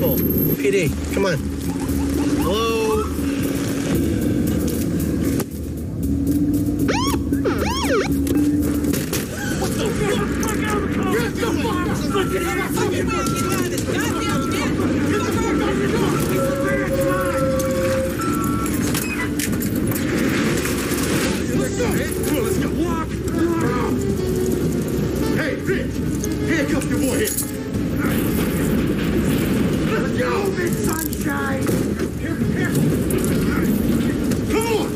asshole. PD, come on. Hello? What the fuck out of the car? Get the fuck Let's go. Walk. Hey, Rich, handcuff your boy here. Let's go, big sunshine. Here. Come on.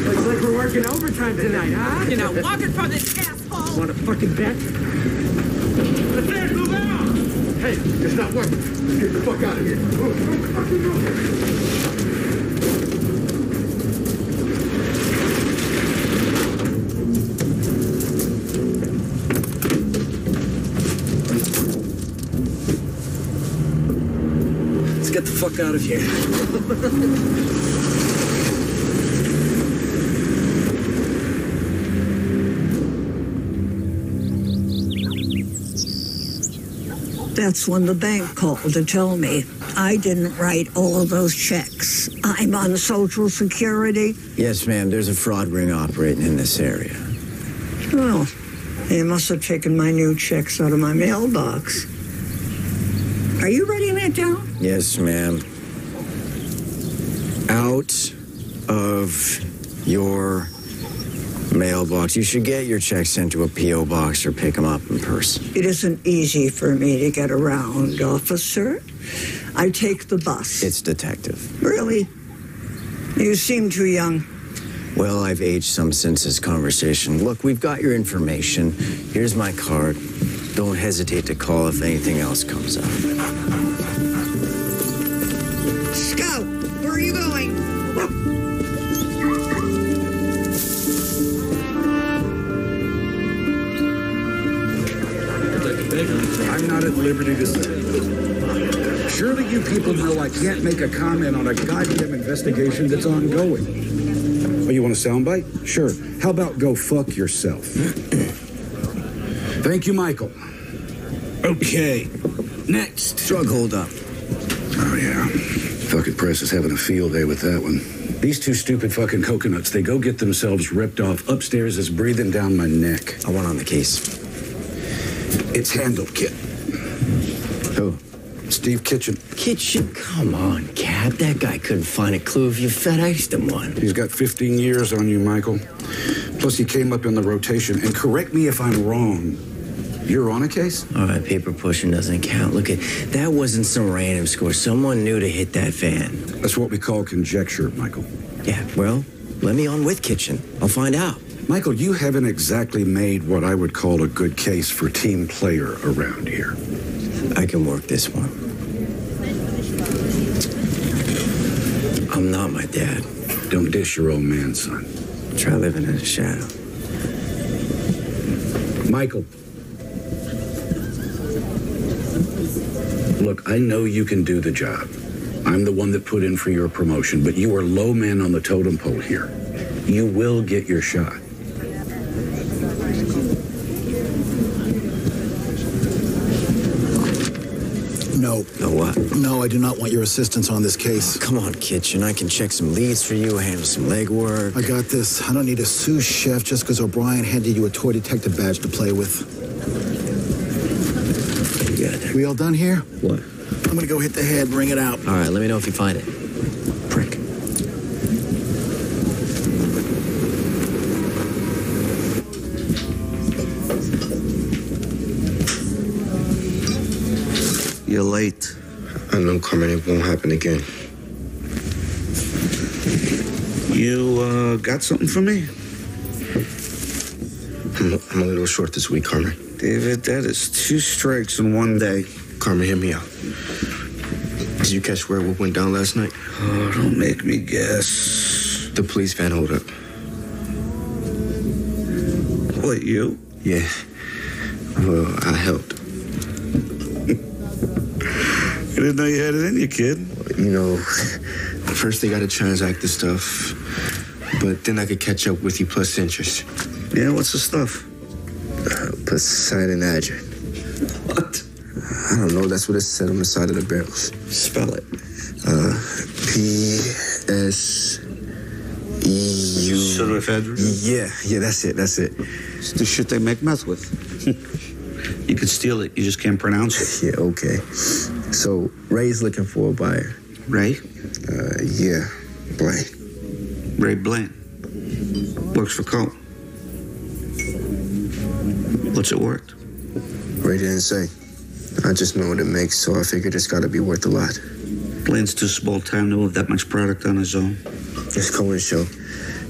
Looks like we're working overtime tonight, huh? You're not walking from this asshole. Want a fucking bet? Let's move out. Hey, it's not working. Let's get the fuck out of here. Let's get the fuck out of here. That's when the bank called to tell me I didn't write all of those checks. I'm on Social Security. Yes, ma'am. There's a fraud ring operating in this area. Well, they must have taken my new checks out of my mailbox. Are you writing that down? Yes, ma'am. Out of your mailbox. You should get your checks sent to a P.O. box or pick them up in person. It isn't easy for me to get around, officer. I take the bus. It's detective. Really? You seem too young. Well, I've aged some since this conversation. Look, we've got your information. Here's my card. Don't hesitate to call if anything else comes up. Scout, where are you going? I'm not at liberty to say. Surely you people know I can't make a comment on a goddamn investigation that's ongoing. Oh, you want a soundbite? Sure. How about go fuck yourself? Thank you, Michael. Okay. Next. Drug hold up. Oh, yeah. Fucking press is having a field day with that one. These two stupid fucking coconuts, they go get themselves ripped off. Upstairs is breathing down my neck. I want on the case. It's handled, Kit. Who? Steve Kitchen. Kitchen? Come on, Cap. That guy couldn't find a clue if you FedExed him one. He's got 15 years on you, Michael. Plus, he came up in the rotation. And correct me if I'm wrong. You're on a case? All right, paper pushing doesn't count. Look, that wasn't some random score. Someone knew to hit that van. That's what we call conjecture, Michael. Yeah, well, let me on with Kitchen. I'll find out. Michael, you haven't exactly made what I would call a good case for team player around here. I can work this one. I'm not my dad. Don't dish your old man, son. Try living in the shadow. Michael. Look, I know you can do the job. I'm the one that put in for your promotion, but you are low man on the totem pole here. You will get your shot. No. No what? No, I do not want your assistance on this case. Oh, come on, Kitchen. I can check some leads for you, handle some legwork. I got this. I don't need a sous chef just because O'Brien handed you a toy detective badge to play with. You got it. We all done here? What? I'm gonna go hit the head, ring it out. All right, let me know if you find it. Prick. You're late. I know, Carmen, it won't happen again. You, got something for me? I'm a little short this week, Carmen. David, that is 2 strikes in one day. Carmen, hear me out. Did you catch where what went down last night? Oh, don't make me guess. The police van hold up. What, you? Yeah. Well, I helped. I didn't know you had it in you, kid. You know, first they got to transact the stuff, but then I could catch up with you plus interest. Yeah, what's the stuff? Poseidon Adrian. What? I don't know. That's what it said on the side of the barrels. Spell it. P-S-E-U. Yeah, that's it. It's the shit they make meth with. You could steal it, you just can't pronounce it. Yeah, okay. So, Ray's looking for a buyer. Ray? Yeah, Blaine. Ray Blaine. Works for Cole. What's it worth? Ray didn't say. I just know what it makes, so I figured it's gotta be worth a lot. Blaine's too small time to move that much product on his own. It's Cohen's show.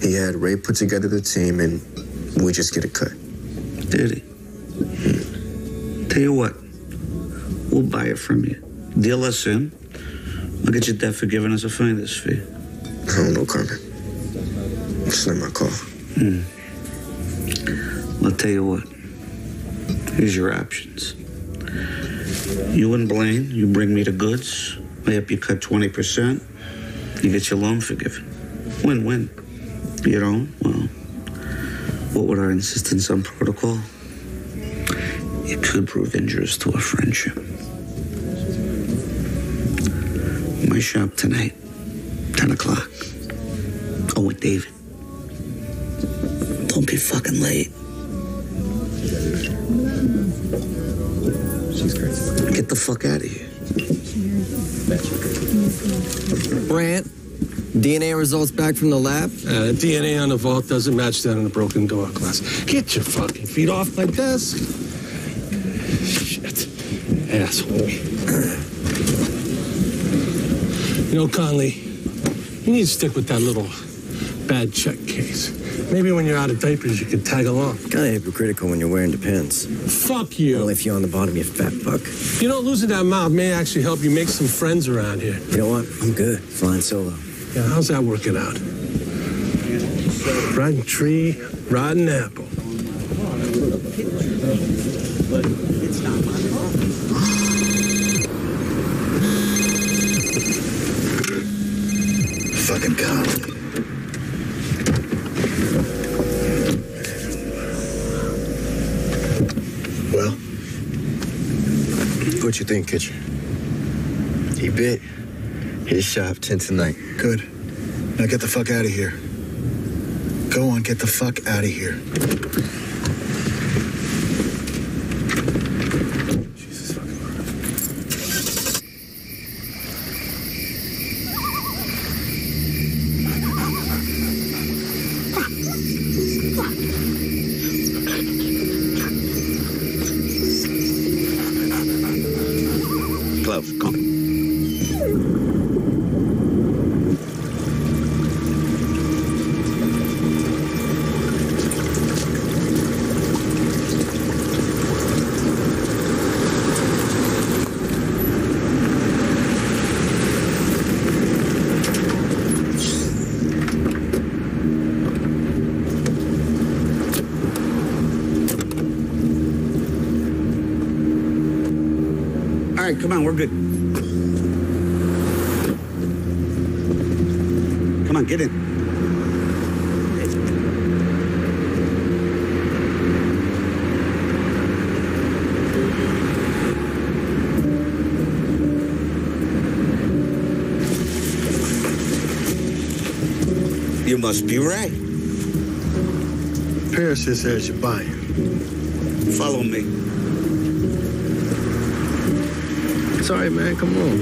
He had Ray put together the team, and we just get a cut. Did he? Tell you what, we'll buy it from you. Deal us in. I'll get your debt forgiven as a finder's fee. I don't know, Carmen. It's not my call. I'll tell you what. Here's your options. You and Blaine, you bring me the goods. I help you cut 20%. You get your loan forgiven. Win-win. You don't? Well, what would our insistence on protocol? It could prove injurious to our friendship. My shop tonight, 10 o'clock. Oh, with David. Don't be fucking late. Get the fuck out of here. Brant, DNA results back from the lab? DNA on the vault doesn't match that on the broken door glass. Get your fucking feet off my desk. Shit. Asshole. You know, Conley, you need to stick with that little bad check case. Maybe when you're out of diapers, you could tag along. Kind of hypocritical when you're wearing Depends. Fuck you. Only if you're on the bottom, you fat fuck. You know, losing that mouth may actually help you make some friends around here. You know what? I'm good. Flying solo. Yeah, how's that working out? Rotten tree, rotten apple. Fucking Conley. Well, What you think, Kitchen? He bit. His shop 10 tonight. good. Now get the fuck out of here. Go on, get the fuck out of here. Jesus fucking Close, come. All right, come on, we're good. Come on, get in. You must be Ray. Paris says there's your buyer. Follow me. Sorry, man. Come on.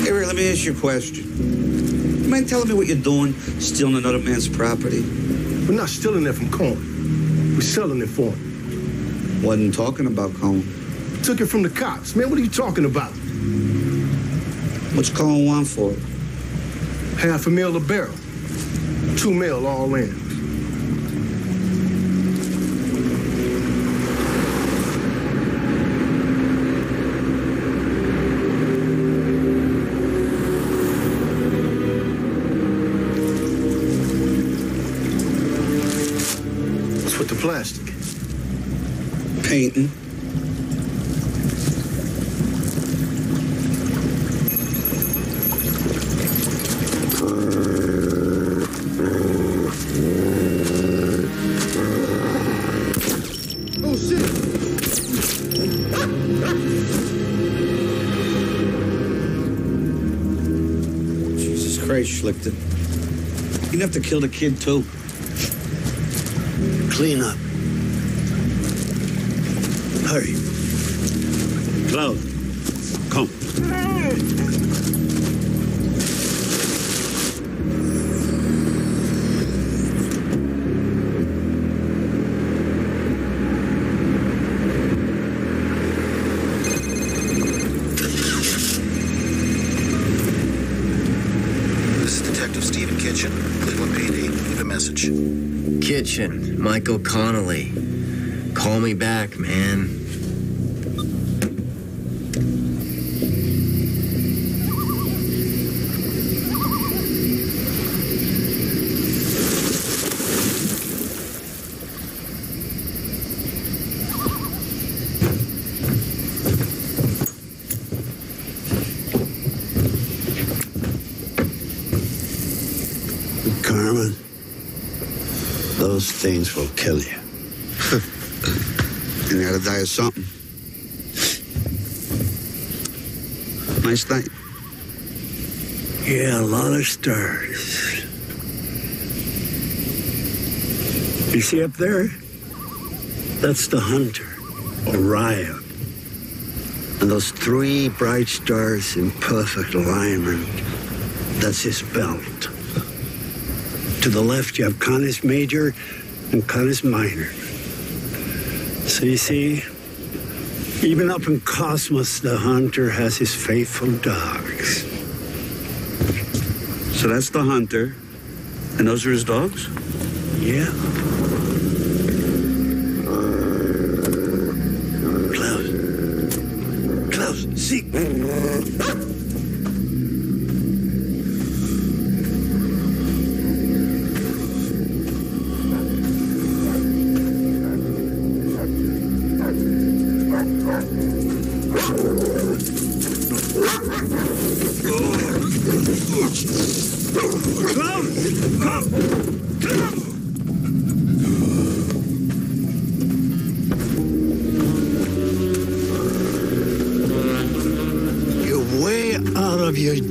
Hey, Ray, let me ask you a question. You mind telling me what you're doing, stealing another man's property? We're not stealing it from Cohen. We're selling it for him. Wasn't talking about Cohen. Took it from the cops. Man, what are you talking about? What's Cohen want for it? $500,000 a barrel. $2 million all in. What's with the plastic? Painting. Schlichter. You'd have to kill the kid, too. Clean up. Hurry. Cloud, come. Kitchen, Michael Connolly. Call me back, man. Carmen, those things will kill you. You gotta die of something. Nice night. Yeah, a lot of stars. You see up there? That's the hunter, Orion. And those 3 bright stars in perfect alignment, that's his belt. To the left, you have Canis Major and Canis Minor. So you see, even up in Cosmos, the hunter has his faithful dogs. So that's the hunter, and those are his dogs? Yeah. Klaus, see.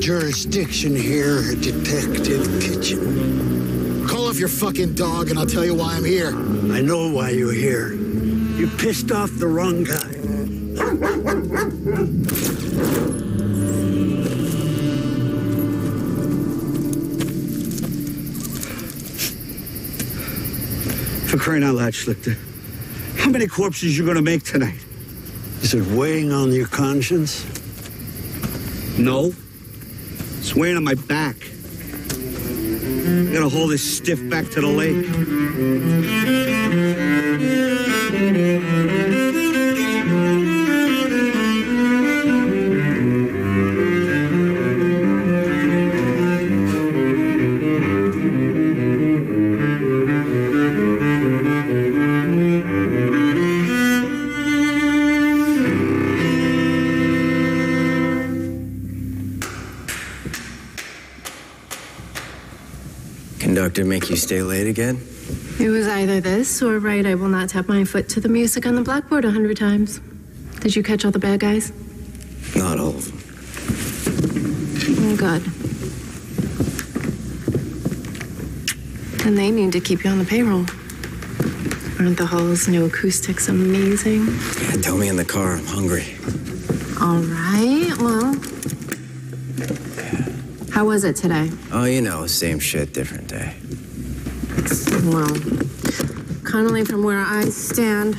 Jurisdiction here, Detective Kitchen. Call off your fucking dog and I'll tell you why I'm here. I know why you're here. You pissed off the wrong guy. For crying out loud, Schlichter. How many corpses you gonna make tonight? Is it weighing on your conscience? No. It's weighing on my back. I gotta haul this stiff back to the lake. Conductor make you stay late again? It was either this or right, I will not tap my foot to the music on the blackboard 100 times. Did you catch all the bad guys? Not all of them. Good. And they need to keep you on the payroll. Aren't the hall's new acoustics amazing? Yeah, tell me in the car, I'm hungry. All right, well. How was it today? Oh, you know, same shit, different day. Well, Connolly, from where I stand,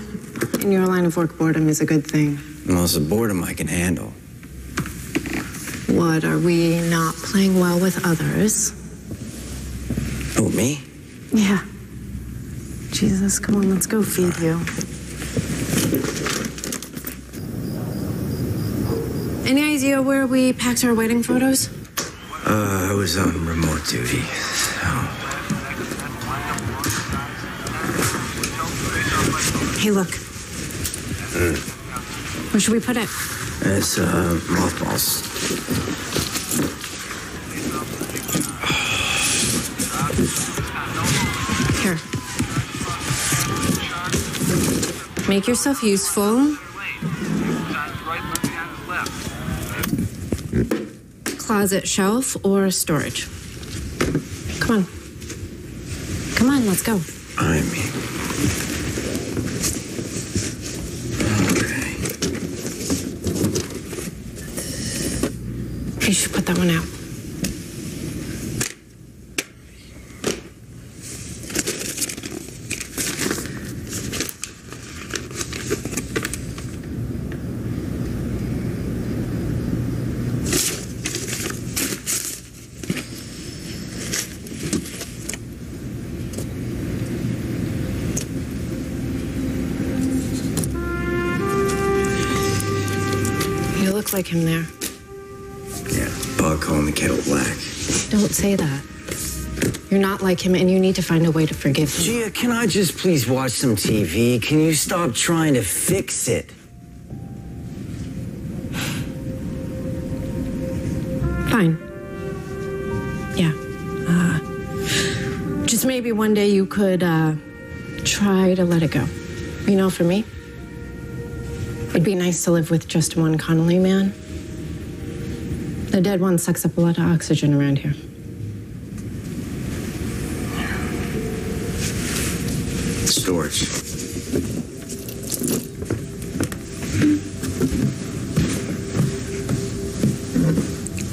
in your line of work, boredom is a good thing. Well, it's a boredom I can handle. What, are we not playing well with others? Oh, me? Yeah. Jesus, come on, let's go feed you. Any idea where we packed our wedding photos? I was on remote duty, so... Hey, look. Where should we put it? It's, mothballs. Here. Make yourself useful. Closet, shelf, or storage? Come on. Come on, let's go. I mean... Okay. You should put that one out. Like him there. Yeah, bug calling the kettle black. Don't say that. You're not like him, and you need to find a way to forgive him. Gia, can I just please watch some TV? Can you stop trying to fix it? Fine. Yeah. Just maybe one day you could try to let it go. You know, for me, it'd be nice to live with just one Connolly man. The dead one sucks up a lot of oxygen around here. Storage.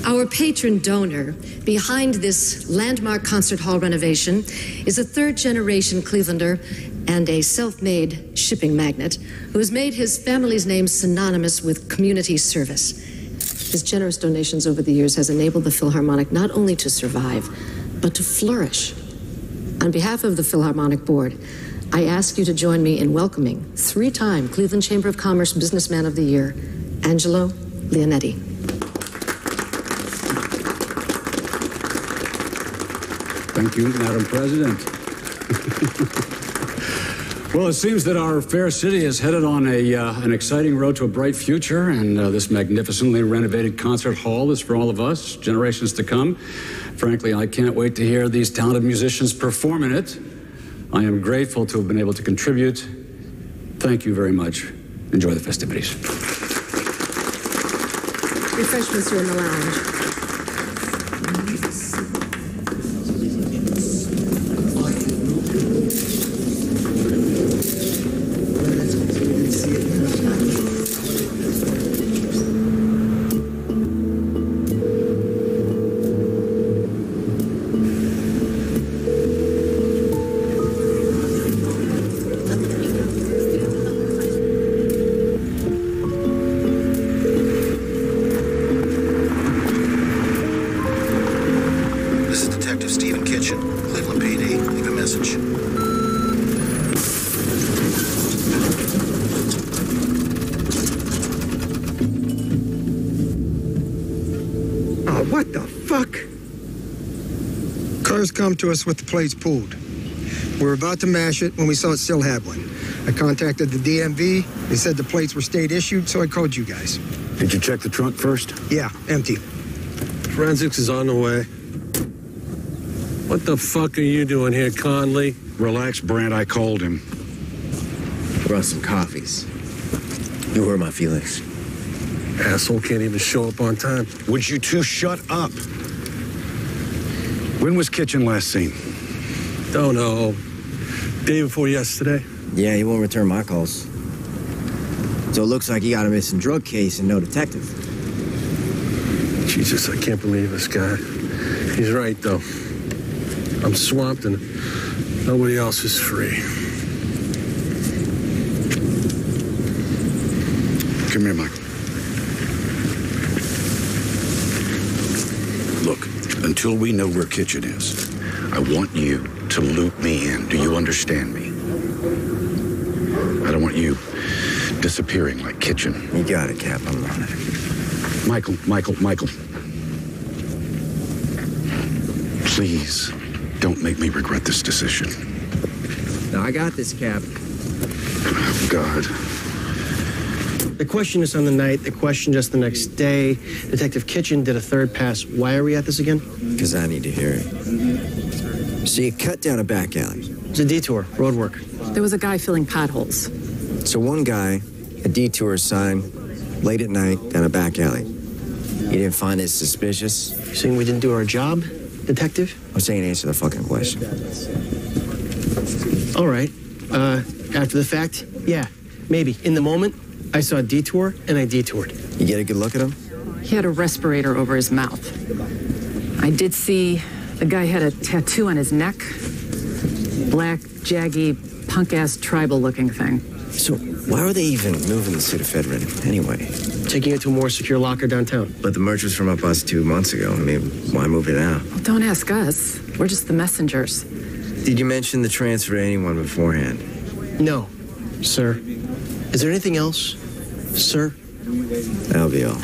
Our patron donor behind this landmark concert hall renovation is a third-generation Clevelander and a self-made shipping magnate who has made his family's name synonymous with community service. His generous donations over the years has enabled the Philharmonic not only to survive, but to flourish. On behalf of the Philharmonic Board, I ask you to join me in welcoming three-time Cleveland Chamber of Commerce Businessman of the Year, Angelo Leonetti. Thank you, Madam President. Well, it seems that our fair city is headed on an exciting road to a bright future, and this magnificently renovated concert hall is for all of us, generations to come. Frankly, I can't wait to hear these talented musicians perform in it. I am grateful to have been able to contribute. Thank you very much. Enjoy the festivities. Refreshments are in the lounge. What the fuck? Cars come to us with the plates pulled. We were about to mash it when we saw it still had one. I contacted the DMV. They said the plates were state issued, so I called you guys. Did you check the trunk first? Yeah, empty. Forensics is on the way. What the fuck are you doing here, Conley? Relax, Brant. I called him. Brought some coffees. You hurt my feelings. Asshole can't even show up on time. Would you two shut up? When was Kitchen last seen? Don't know. Day before yesterday. Yeah, he won't return my calls. So it looks like he got a missing drug case and no detective. Jesus, I can't believe this guy. He's right, though. I'm swamped and nobody else is free. Come here, Michael. Look, until we know where Kitchen is, I want you to loop me in. Do you understand me? I don't want you disappearing like Kitchen. You got it, Cap. I'm on it. Michael. Please, don't make me regret this decision. No, I got this, Cap. Oh, God. The question is on the night, the question just the next day. Detective Kitchen did a third pass. Why are we at this again? Because I need to hear it. So you cut down a back alley. It's a detour, road work. There was a guy filling potholes. So one guy, a detour sign, late at night, down a back alley. You didn't find it suspicious? You saying we didn't do our job? detective? I'm saying answer the fucking question. All right. After the fact, yeah, maybe. In the moment, I saw a detour, and I detoured. You get a good look at him? He had a respirator over his mouth. I did see the guy had a tattoo on his neck. Black, jaggy, punk-ass tribal-looking thing. So why were they even moving the pseudoephedrine anyway? Taking it to a more secure locker downtown. But the merch was from up us 2 months ago. I mean, why move it out? Well, don't ask us. We're just the messengers. Did you mention the transfer to anyone beforehand? No, sir. Is there anything else, sir? That'll be all.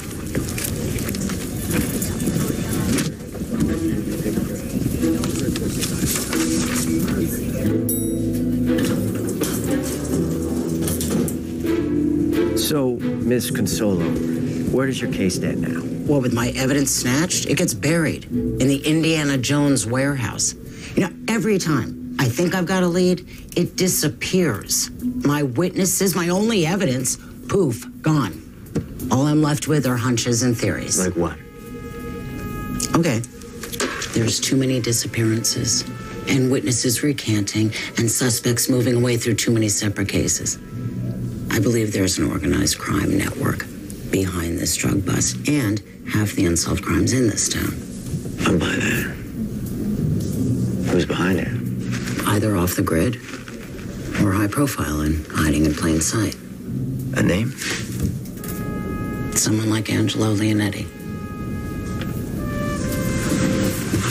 So, Miss Consolo, where does your case stand now? Well, with my evidence snatched, it gets buried in the Indiana Jones warehouse. You know, every time I think I've got a lead, it disappears. My witnesses, my only evidence, poof, gone. All I'm left with are hunches and theories. Like what? Okay. There's too many disappearances, and witnesses recanting, and suspects moving away through too many separate cases. I believe there's an organized crime network behind this drug bust, and half the unsolved crimes in this town. I'm by that. Who's behind it? Either off the grid or high profile and hiding in plain sight. A name? Someone like Angelo Leonetti.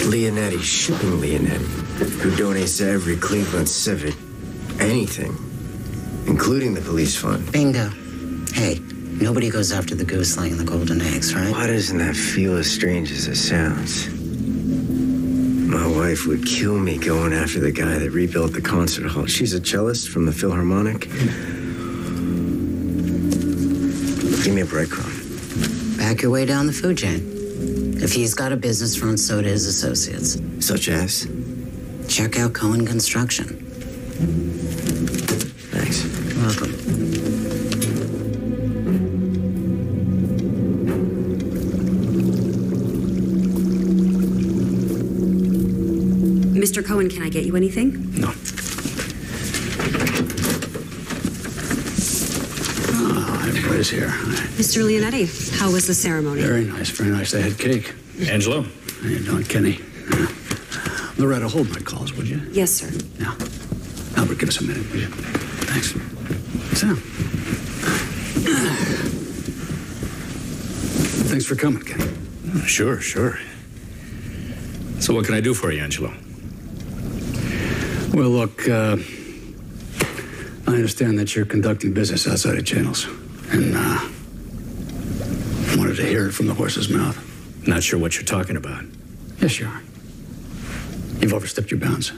Leonetti, shipping Leonetti, who donates to every Cleveland Civic anything, including the police fund. Bingo. Hey, nobody goes after the goose laying the golden eggs, right? Why doesn't that feel as strange as it sounds? My wife would kill me going after the guy that rebuilt the concert hall. She's a cellist from the Philharmonic. Give me a breadcrumb. Back your way down the food chain. If he's got a business front, so do his associates. Such as? Check out Cohen Construction. Thanks. Welcome. Mr. Cohen, can I get you anything? No. Everybody's here. Mr. Leonetti, how was the ceremony? Very nice, very nice. They had cake. Angelo? How you doing, Kenny? Loretta, hold my calls, would you? Yes, sir. Yeah. Albert, give us a minute, will you? Thanks. Sit down. Thanks for coming, Kenny. Sure, sure. So what can I do for you, Angelo? Well, look, I understand that you're conducting business outside of channels, and wanted to hear it from the horse's mouth. Not sure what you're talking about. Yes, you are. You've overstepped your bounds.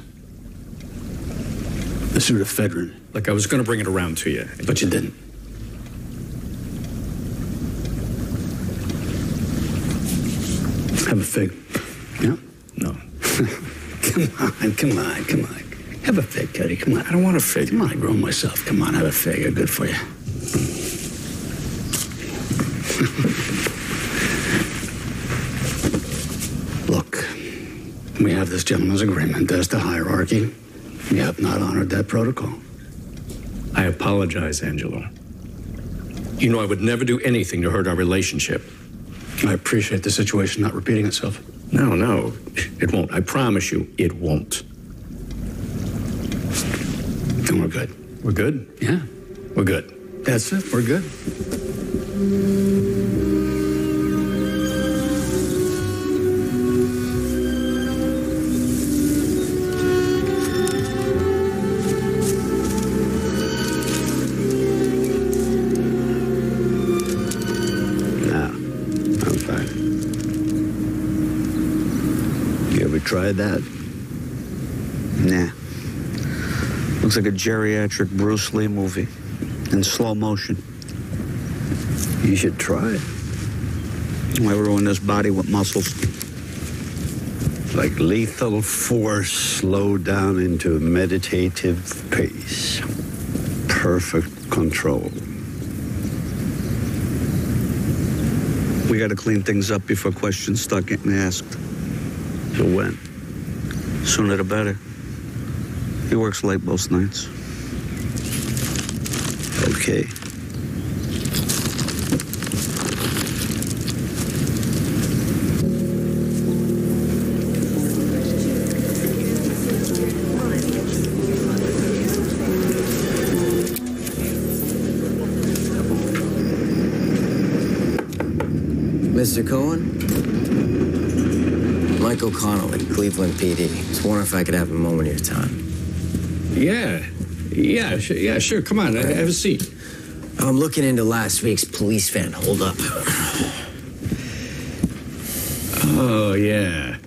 The pseudoephedrine. Look, I was going to bring it around to you. But you didn't. Have a fig. Yeah? No. Come on. Have a fig, Teddy. Come on. I don't want a fig. Come on, I grow them myself. Come on, have a fig. They're good for you. Look, we have this gentleman's agreement as to hierarchy. You have not honored that protocol. I apologize, Angelo. You know I would never do anything to hurt our relationship. I appreciate the situation not repeating itself. No, it won't. I promise you, it won't. Then we're good. We're good? Yeah. We're good. That's it. We're good. Tried that? Nah. Looks like a geriatric Bruce Lee movie in slow motion. You should try it. Why ruin this body with muscles? Like lethal force slowed down into meditative pace. Perfect control. We got to clean things up before questions start getting asked. So when? Sooner the better. He works late most nights. Okay. Mr. Cohen? Michael Connolly, Cleveland PD. Just wondering if I could have a moment of your time. Yeah, sure. Come on, have a seat. I'm looking into last week's police van holdup. Oh, yeah.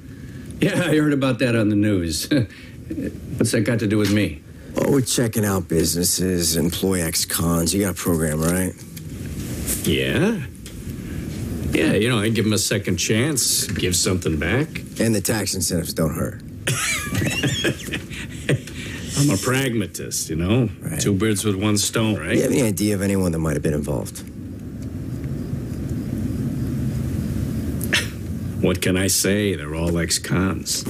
Yeah, I heard about that on the news. What's that got to do with me? Oh, we're checking out businesses, employ ex-cons. You got a program, right? Yeah? Yeah, I'd give them a second chance, give something back. And the tax incentives don't hurt. I'm a pragmatist, Right. Two birds with one stone, right? Do you have any idea of anyone that might have been involved? What can I say? They're all ex-cons.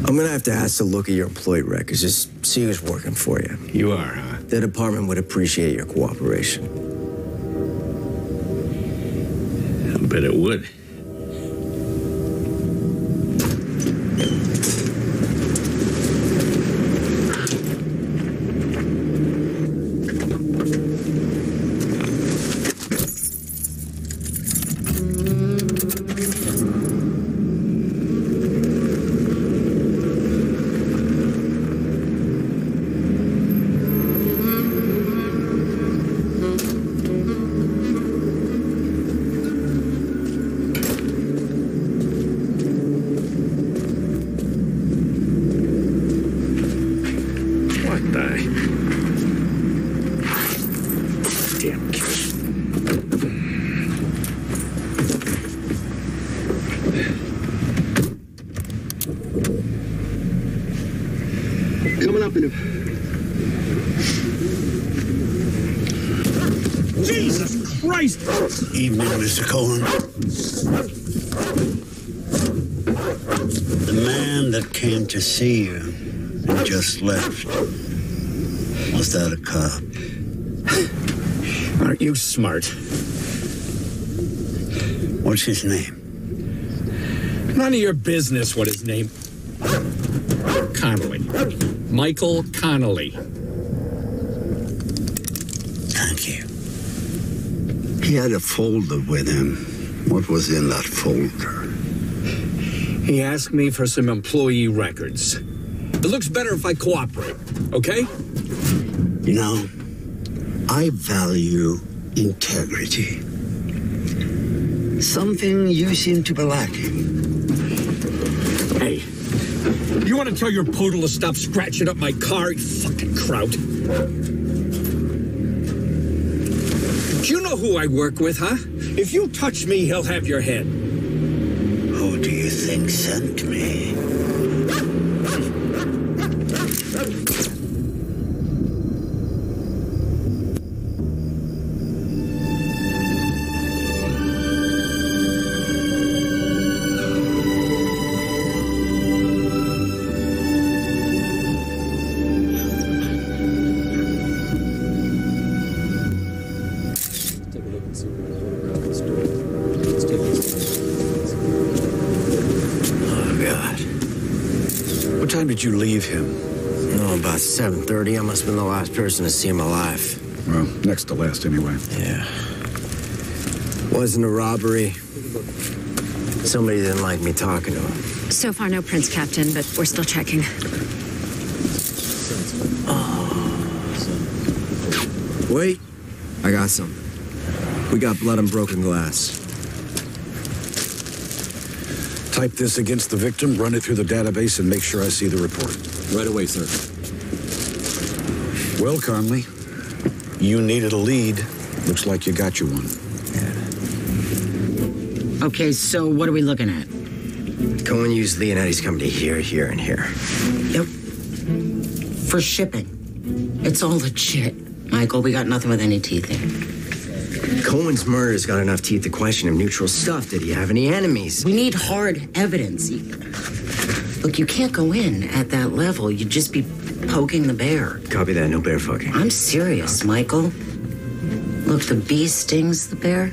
I'm gonna have to ask to look at your employee records, just see who's working for you. You are, huh? The department would appreciate your cooperation. I bet it would. Coming up in a... Jesus Christ! Evening, Mr. Cohen. The man that came to see you and just left, was that a cop? Aren't you smart? What's his name? None of your business what his name... Connolly. Michael Connolly. Thank you. He had a folder with him. What was in that folder? He asked me for some employee records. It looks better if I cooperate, okay? You know, I value integrity. Something you seem to be lacking. Hey, you want to tell your poodle to stop scratching up my car, you fucking kraut? Do you know who I work with, huh? If you touch me, he'll have your head. Who do you think sent me? Did you leave him? No, about 7:30. I must have been the last person to see him alive. Well, next to last anyway. Yeah. Wasn't a robbery. Somebody didn't like me talking to him. So far, no prints, Captain, but we're still checking. Wait. I got some. We got blood and broken glass. Type this against the victim, run it through the database, and make sure I see the report. Right away, sir. Well, Conley, you needed a lead. Looks like you got you one. Yeah. Okay, so what are we looking at? Cohen used Leonetti's company here, here, and here. Yep. For shipping. It's all legit. Michael, we got nothing with any teeth in. Cohen's murder's got enough teeth to question him. Neutral stuff. Did he have any enemies? We need hard evidence. Look, you can't go in at that level. You'd just be poking the bear. Copy that. No bear fucking. I'm serious, Michael. Look, the bee stings the bear.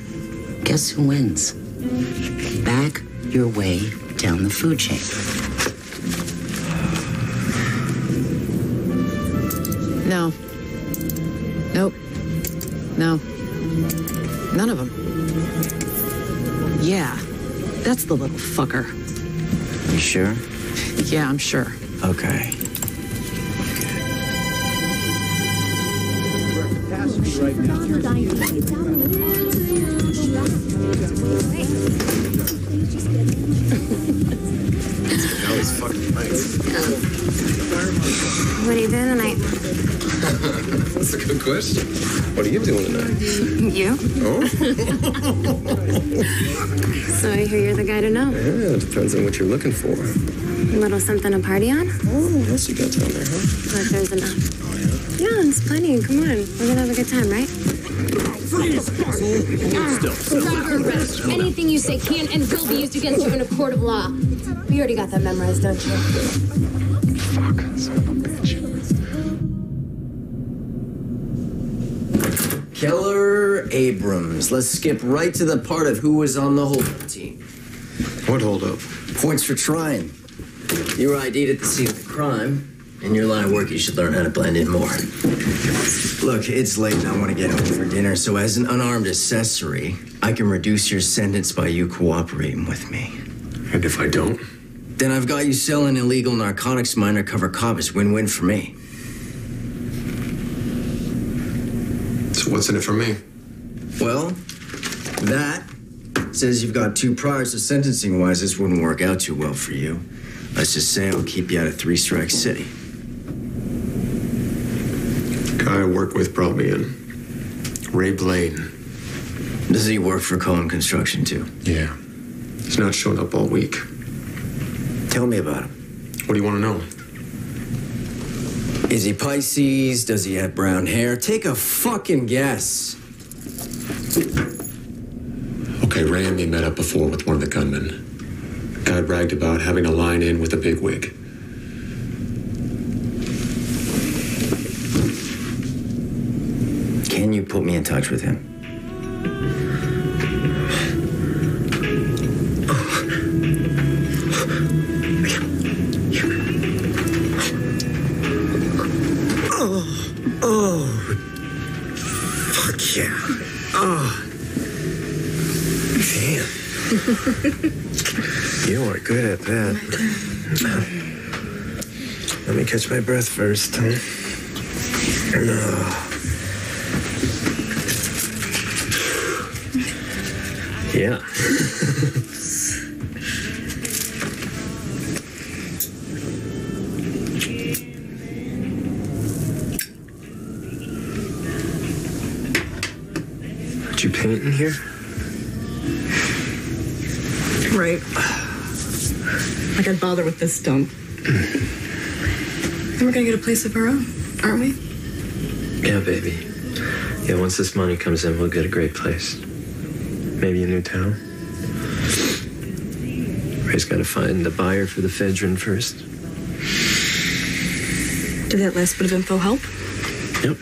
Guess who wins? Back your way down the food chain. No. Nope. No. None of them. Yeah, that's the little fucker. You sure? Yeah, I'm sure. Okay. That was fucking nice. What are you doing tonight? That's a good question. What are you doing tonight? You? Oh? So I hear you're the guy to know. Yeah, it depends on what you're looking for. A little something to party on? Oh, what else you got down there, huh? But there's enough. Oh, yeah? Yeah, it's plenty. Come on. We're gonna have a good time, right? Freeze! Stop or arrest. Anything you say can and will be used against you in a court of law. You already got that memorized, don't you? Fuck, son of a bitch. Keller Abrams. Let's skip right to the part of who was on the hold-up team. What hold-up? Points for trying. You were ID'd at the scene of the crime. In your line of work, you should learn how to blend in more. Look, it's late and I want to get home for dinner, so as an unarmed accessory, I can reduce your sentence by you cooperating with me. And if I don't? Then I've got you selling illegal narcotics to my undercover cop. It's win-win for me. So what's in it for me? Well, that says you've got 2 priors, so sentencing-wise, this wouldn't work out too well for you. Let's just say I'll keep you out of 3 Strike City. Guy I work with brought me in. Ray Blaine. Does he work for Cohen Construction, too? Yeah. He's not shown up all week. Tell me about him. What do you want to know? Is he Pisces? Does he have brown hair? Take a fucking guess. Okay, Ray and me met up before with one of the gunmen. Guy bragged about having a line in with a bigwig. Can you put me in touch with him? Oh, fuck yeah. Oh. Damn. You are good at that. Let me catch my breath first, huh? Yeah. What you painting here? Right. Like I'd bother with this dump. And we're gonna get a place of our own, aren't we? Yeah, baby. Yeah, once this money comes in, we'll get a great place. Maybe a new town. Ray's got to find the buyer for the Fedrin first. Did that last bit of info help? Yep.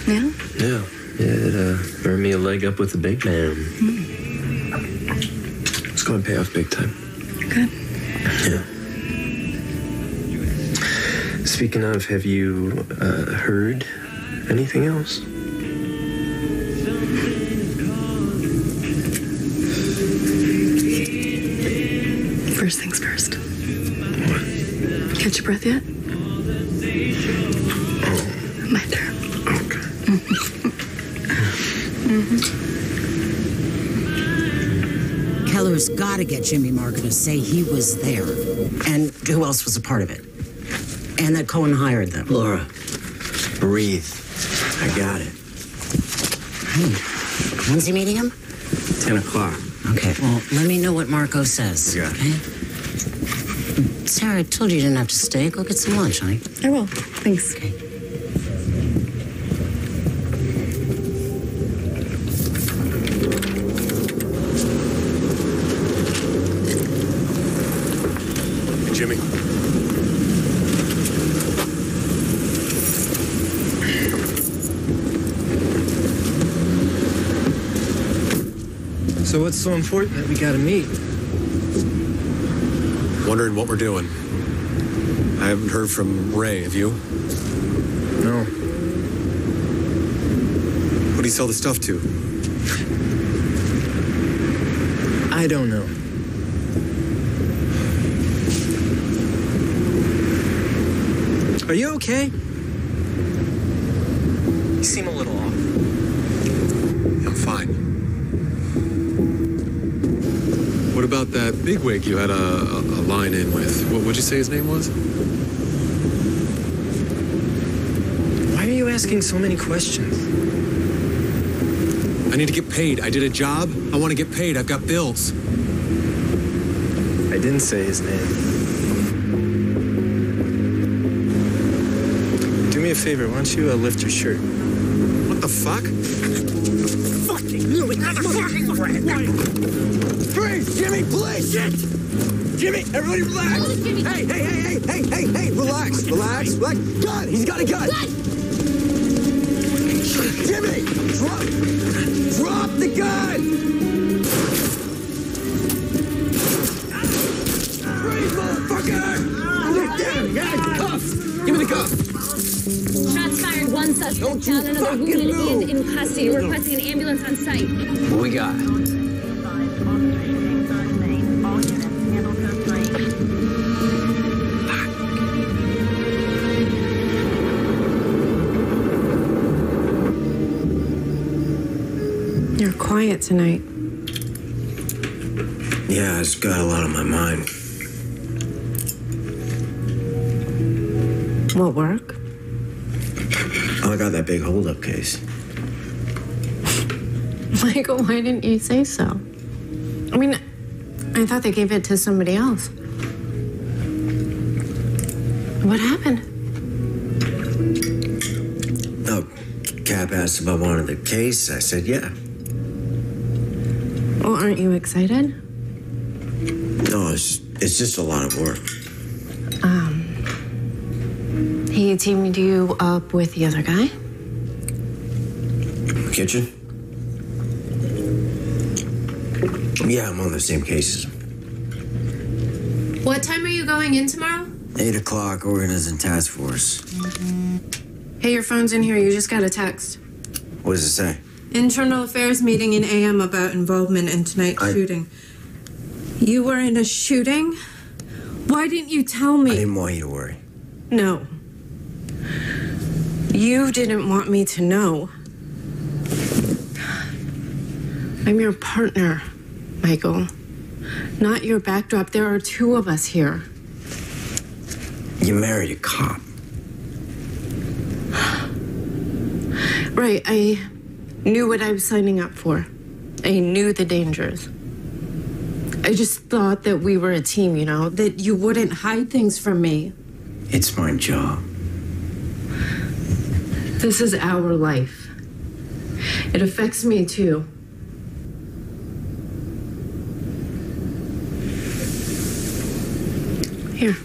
Yeah? Yeah. It earned me a leg up with the big man. It's going to pay off big time. Good. Yeah. Speaking of, have you heard anything else? First things first. What? Catch your breath yet? Oh. My turn. Okay. Keller's got to get Jimmy Marker to say he was there. And who else was a part of it? And that Cohen hired them. Laura, breathe. I got it. Hey, when's he meeting him? 10 o'clock. Okay, well, let me know what Marco says, Yeah. okay? Sarah, I told you you didn't have to stay. Go get some lunch, honey. I will. Thanks. Okay. So what's so important that we gotta meet? Wondering what we're doing. I haven't heard from Ray, have you? No. Who do you sell the stuff to? I don't know. Are you okay? You seem a little off. I'm fine. What about that bigwig you had a line in with? What would you say his name was? Why are you asking so many questions? I need to get paid. I did a job. I want to get paid. I've got bills. I didn't say his name. Do me a favor, why don't you lift your shirt? What the fuck? Fucking knew it, motherfucking rat! Freeze! Jimmy, please! Shit! Jimmy, everybody relax! Hey, relax! Gun! He's got a gun! Jimmy! Drop the gun! Freeze, motherfucker! Yeah, cuff! Give me the cuff! Shots fired, one suspect down, another wounded in custody. Requesting an ambulance on site. What we got? You're quiet tonight. Yeah, I just got a lot on my mind. What, work? Oh, I got that big holdup case. Michael, why didn't you say so? I mean, I thought they gave it to somebody else. What happened? Oh, Cap asked if I wanted the case. I said, yeah. Well, aren't you excited? No, it's just a lot of work. He teamed you up with the other guy? Kitchen? Yeah, I'm on the same cases. What time are you going in tomorrow? 8 o'clock, organizing task force. Hey, your phone's in here. You just got a text. What does it say? Internal Affairs meeting in AM about involvement in tonight's shooting. You were in a shooting? Why didn't you tell me? I didn't want you to worry. No. You didn't want me to know. I'm your partner, Michael. Not your backdrop. There are two of us here. You married a cop. Right, I knew what I was signing up for. I knew the dangers. I just thought that we were a team, you know, that you wouldn't hide things from me. It's my job. This is our life. It affects me too. Here.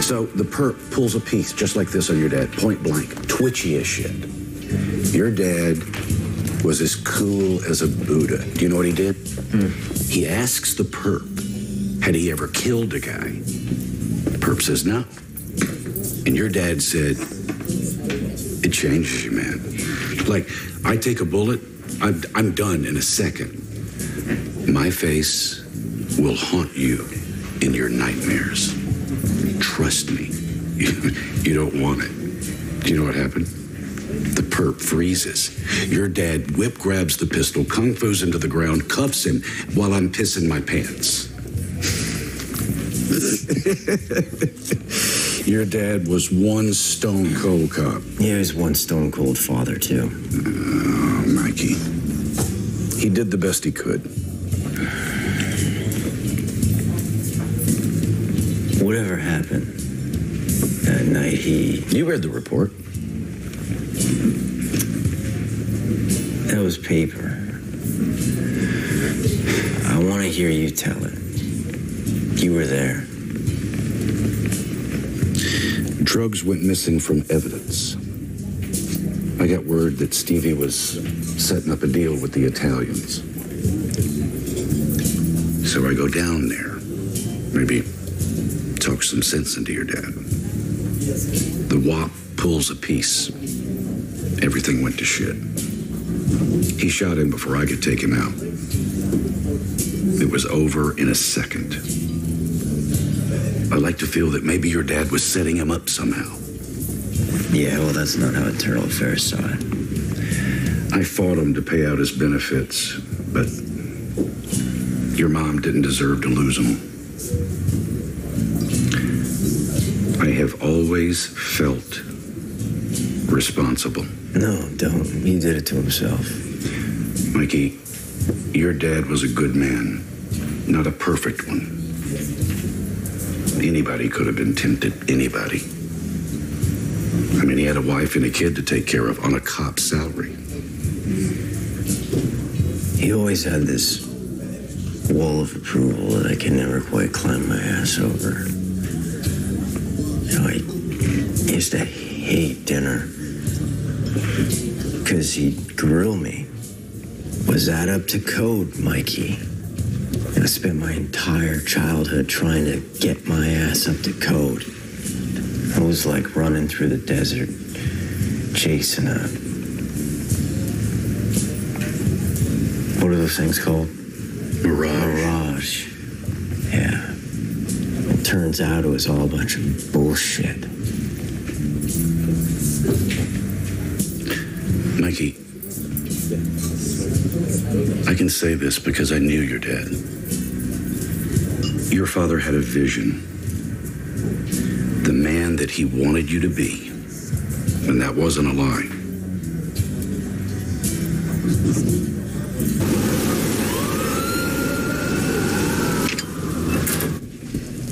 So the perp pulls a piece just like this on your dad, point blank, twitchy as shit. Your dad was as cool as a Buddha. Do you know what he did? He asks the perp, had he ever killed a guy? The perp says no. And your dad said, it changes you, man. Like, I take a bullet, I'm done in a second. My face will haunt you in your nightmares. Trust me, you don't want it. Do you know what happened? The perp freezes. Your dad whip grabs the pistol, kung fu's into the ground, cuffs him while I'm pissing my pants. Your dad was one stone cold cop. He was one stone cold father, too. Oh, Mikey. He did the best he could. Whatever happened that night, You read the report. That was paper. I want to hear you tell it. You were there. Drugs went missing from evidence. I got word that Stevie was setting up a deal with the Italians. So I go down there. Maybe talk some sense into your dad. The WAP pulls a piece. Everything went to shit. He shot him before I could take him out. It was over in a second. I like to feel that maybe your dad was setting him up somehow. Yeah, well, that's not how Internal Affairs saw it. I fought him to pay out his benefits, but your mom didn't deserve to lose him. I have always felt responsible. No, don't. He did it to himself. Mikey, your dad was a good man, not a perfect one. Anybody could have been tempted, anybody. I mean, he had a wife and a kid to take care of on a cop's salary. He always had this wall of approval that I can never quite climb my ass over. You know, I used to hate dinner because he'd grill me. Was that up to code, Mikey? I spent my entire childhood trying to get my ass up to code. I was like running through the desert, chasing a... What are those things called? Mirage. Yeah. It turns out it was all a bunch of bullshit. Mikey, I can say this because I knew your dad. Your father had a vision. The man that he wanted you to be. And that wasn't a lie.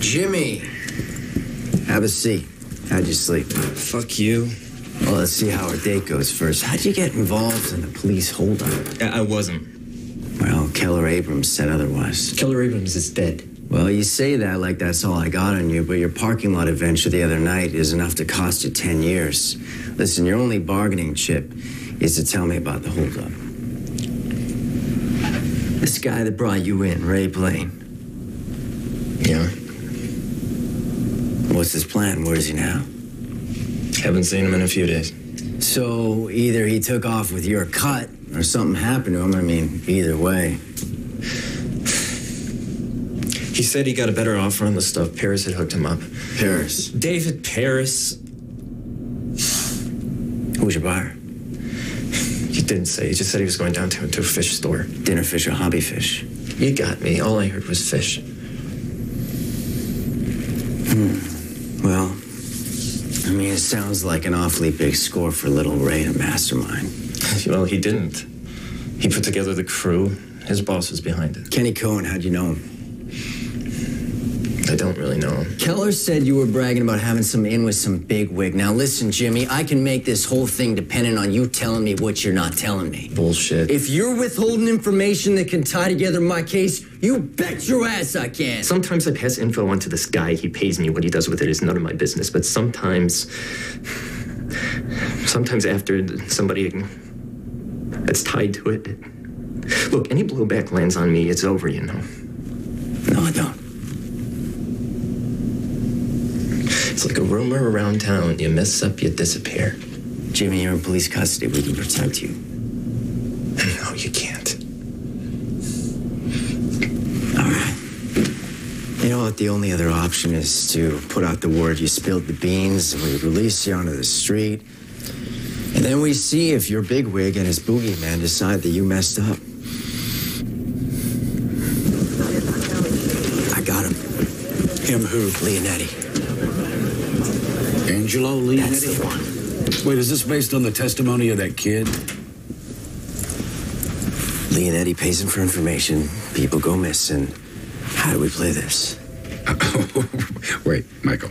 Jimmy, have a seat. How'd you sleep? Fuck you. Well, let's see how our date goes first. How'd you get involved in the police holdup? I wasn't. Well, Keller Abrams said otherwise. Keller Abrams is dead. Well, you say that like that's all I got on you, but your parking lot adventure the other night is enough to cost you 10 years. Listen, your only bargaining chip is to tell me about the holdup. This guy that brought you in, Ray Blaine. Yeah. What's his plan? Where is he now? Haven't seen him in a few days. So either he took off with your cut or something happened to him. I mean, either way. He said he got a better offer on the stuff. Paris had hooked him up. Paris? David Paris. Who's your buyer? He didn't say. He just said he was going down to a fish store. Dinner fish or hobby fish? You got me. All I heard was fish. Well, I mean, it sounds like an awfully big score for little Ray to mastermind. Well, he didn't. He put together the crew. His boss was behind it. Kenny Cohen, how'd you know him? I don't really know him. Keller said you were bragging about having some in with some bigwig. Now listen, Jimmy, I can make this whole thing dependent on you telling me what you're not telling me. Bullshit. If you're withholding information that can tie together my case, you bet your ass I can. Sometimes I pass info on to this guy. He pays me. What he does with it is none of my business. But sometimes after somebody that's tied to it. Look, any blowback lands on me, it's over, you know. No, I don't. It's like a rumor around town. You mess up, you disappear. Jimmy, you're in police custody. We can protect you. No, you can't. All right. You know what? The only other option is to put out the word you spilled the beans, and we release you onto the street. And then we see if your bigwig and his boogeyman decide that you messed up. I got him. Him who? Leonetti. Angelo Leonetti? That's the one. Wait, is this based on the testimony of that kid? Leonetti pays him for information. People go missing. How do we play this? Wait, Michael.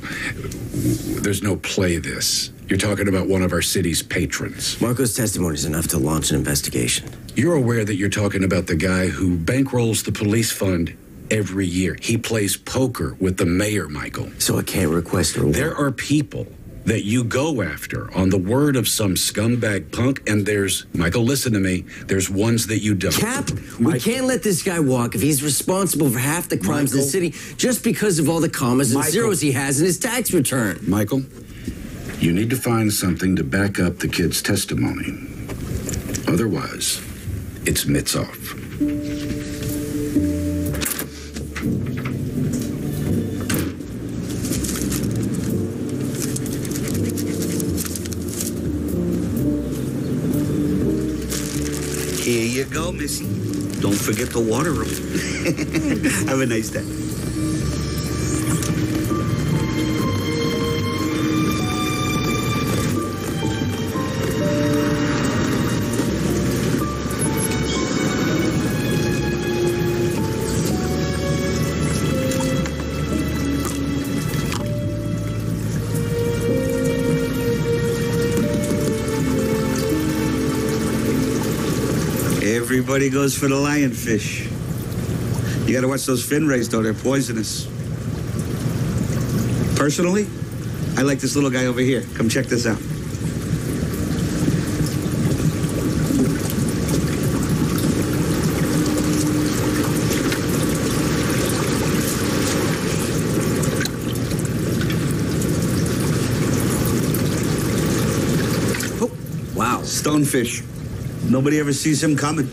There's no play this. You're talking about one of our city's patrons. Marco's testimony is enough to launch an investigation. You're aware that you're talking about the guy who bankrolls the police fund every year. He plays poker with the mayor, Michael. So I can't request a reward. There are people that you go after on the word of some scumbag punk, and there's, Michael, listen to me, there's ones that you don't. Cap, we can't let this guy walk if he's responsible for half the crimes in the city just because of all the commas and zeros he has in his tax return. Michael, you need to find something to back up the kid's testimony. Otherwise, it's mitts off. Here you go, Missy. Don't forget to water them. Have a nice day. Everybody goes for the lionfish. You gotta watch those fin rays, though. They're poisonous. Personally, I like this little guy over here. Come check this out. Oh, wow. Stonefish. Nobody ever sees him coming.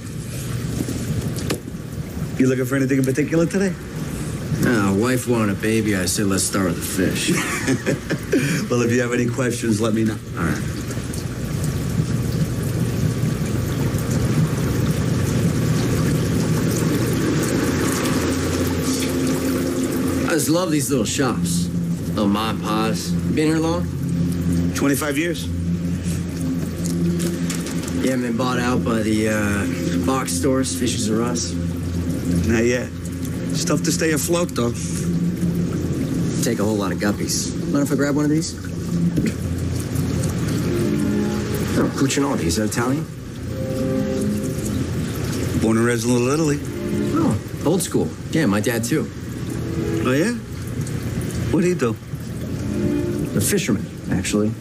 You looking for anything in particular today? No, wife wanted a baby. I said, let's start with the fish. Well, if you have any questions, let me know. All right. I just love these little shops. Little mom and pops. Been here long? 25 years. You haven't been bought out by the box stores, Fishes R Us? Not yet. It's tough to stay afloat, though. Take a whole lot of guppies. Mind if I grab one of these? Oh, Cucinati, is that Italian? Born and raised in Little Italy. Oh, old school. Yeah, my dad, too. Oh, yeah? What do you do? A fisherman, actually.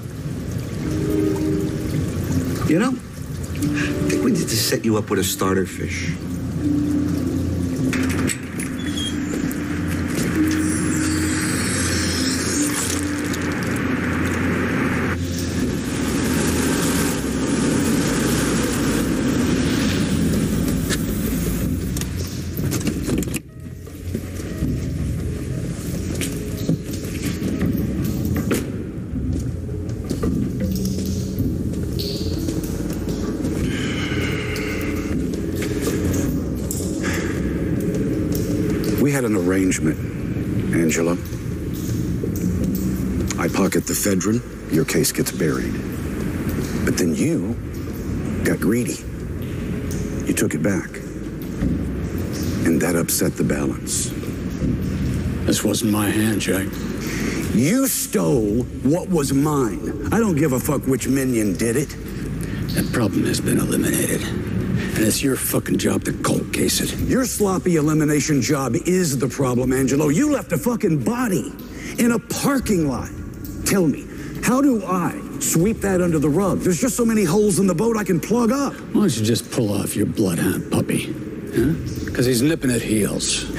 You know, I think we need to set you up with a starter fish. We had an arrangement, Angela. I pocket the ephedrine, your case gets buried. But then you got greedy. You took it back. And that upset the balance. This wasn't my hand, Jack. You stole what was mine. I don't give a fuck which minion did it. That problem has been eliminated. And it's your fucking job to cold case it. Your sloppy elimination job is the problem, Angelo. You left a fucking body in a parking lot. Tell me, how do I sweep that under the rug? There's just so many holes in the boat I can plug up. Why don't you just pull off your bloodhound puppy? Huh? Because he's nipping at heels.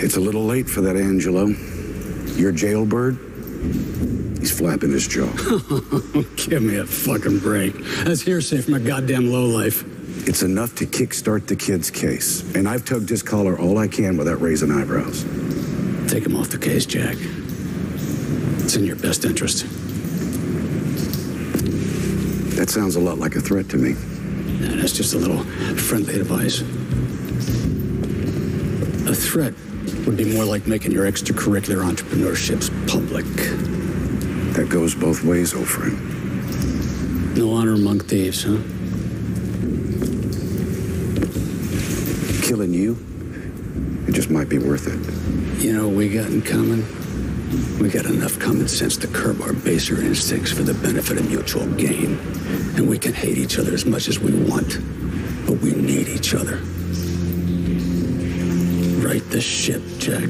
It's a little late for that, Angelo. Your jailbird, he's flapping his jaw. Give me a fucking break. That's hearsay from a goddamn lowlife. It's enough to kickstart the kid's case. And I've tugged his collar all I can without raising eyebrows. Take him off the case, Jack. It's in your best interest. That sounds a lot like a threat to me. Yeah, that's just a little friendly advice. A threat would be more like making your extracurricular entrepreneurships public. That goes both ways, old friend. No honor among thieves, huh? Killing you, it just might be worth it. You know what we got in common? We got enough common sense to curb our baser instincts for the benefit of mutual gain. And we can hate each other as much as we want. But we need each other. Right the ship, Jack.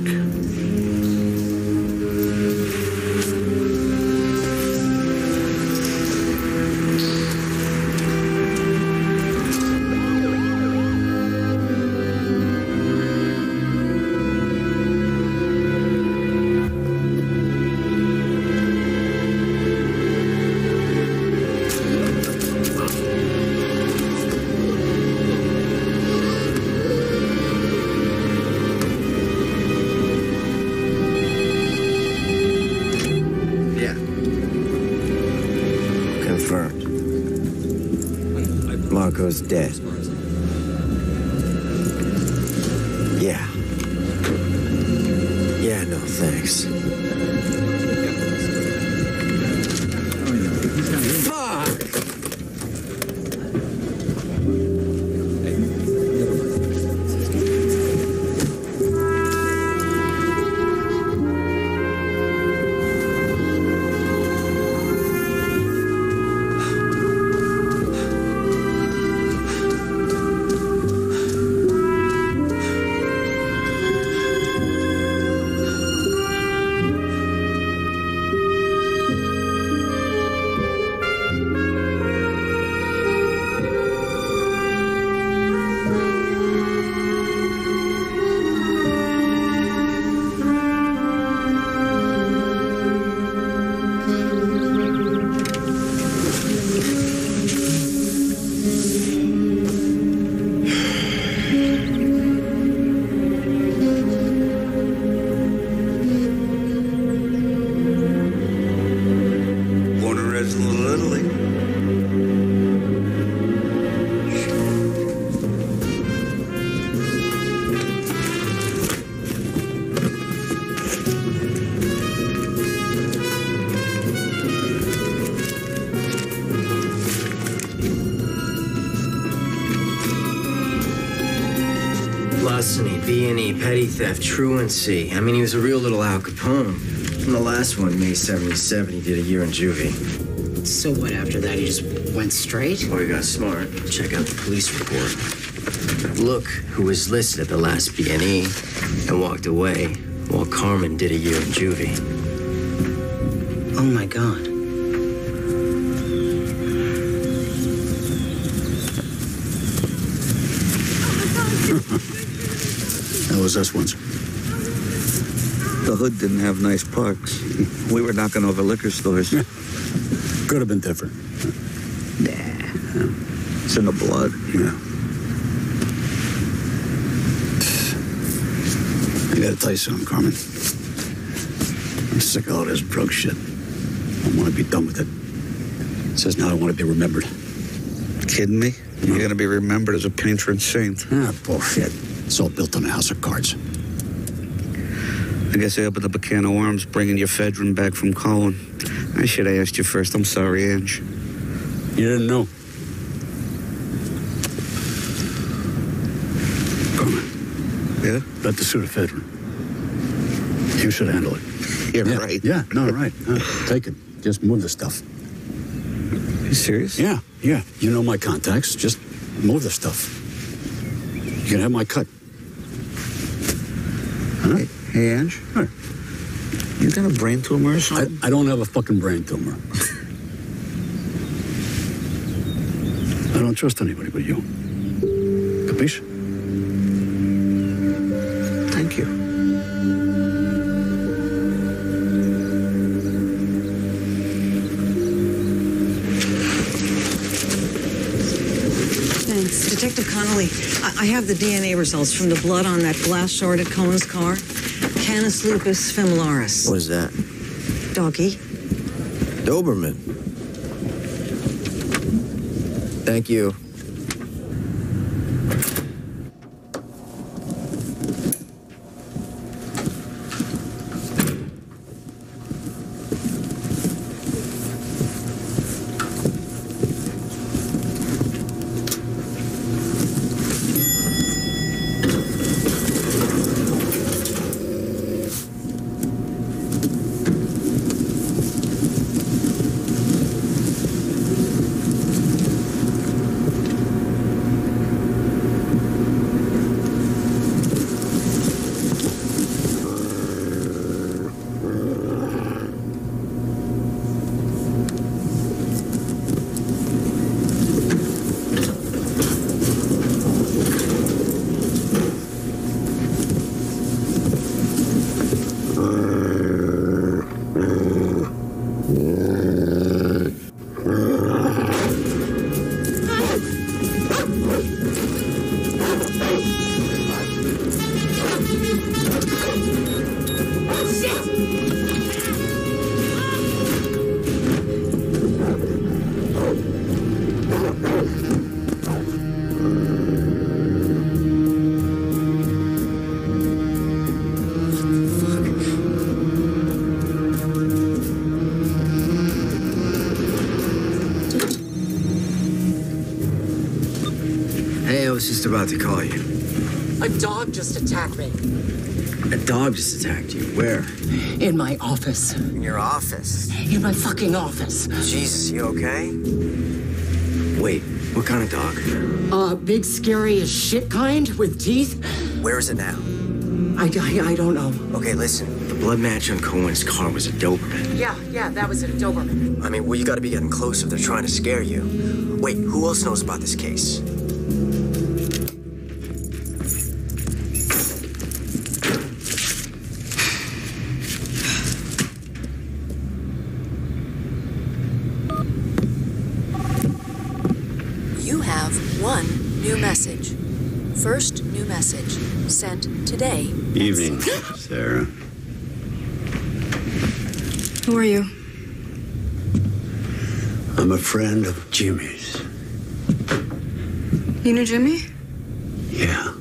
Marco's dead. Yeah. Yeah, no thanks. Fuck! Larceny, B&E, petty theft, truancy. I mean, he was a real little Al Capone. And the last one, May 77, he did a year in juvie. So what, after that, he just went straight? Or he got smart. Check out the police report. Look who was listed at the last B&E and walked away while Carmen did a year in juvie. Oh, my God. That was us once. The hood didn't have nice parks. We were knocking over liquor stores. Could have been different. It's in the blood. Yeah. I gotta tell you something, Carmen. I'm sick of all this drug shit. I want to be done with it. It says now I want to be remembered. Kidding me? You're gonna be remembered as a patron saint. Ah, bullshit. It's all built on a house of cards. I guess I opened up a can of worms bringing your ephedrine back from Colin. I should have asked you first. I'm sorry, Ange. You didn't know. Carmen. Yeah? About the pseudoephedrine. You should handle it. You're right. Yeah, no, right. Take it. Just move the stuff. You serious? Yeah. You know my contacts. Just move the stuff. You can have my cut. Huh? Hey, Ange. Huh. You got a brain tumor or something? I don't have a fucking brain tumor. I don't trust anybody but you. Capiche? Thank you. Thanks. Detective Connolly, I have the DNA results from the blood on that glass shard at Cohen's car. Canis lupus familiaris. What is that? Doggy. Doberman. Thank you. was just about to call you. A dog just attacked me. A dog just attacked you. Where? In my office. In your office? In my fucking office. Jesus, you okay? Wait, what kind of dog? Big, scary as shit kind with teeth. Where is it now? I don't know. Okay, listen. The blood match on Cohen's car was a Doberman. Yeah, that was a Doberman. I mean, well, you gotta be getting close if they're trying to scare you. Wait, who else knows about this case? You have one new message. First new message sent today. Evening, Sarah. Who are you? I'm a friend of Jimmy's. You know Jimmy? Yeah.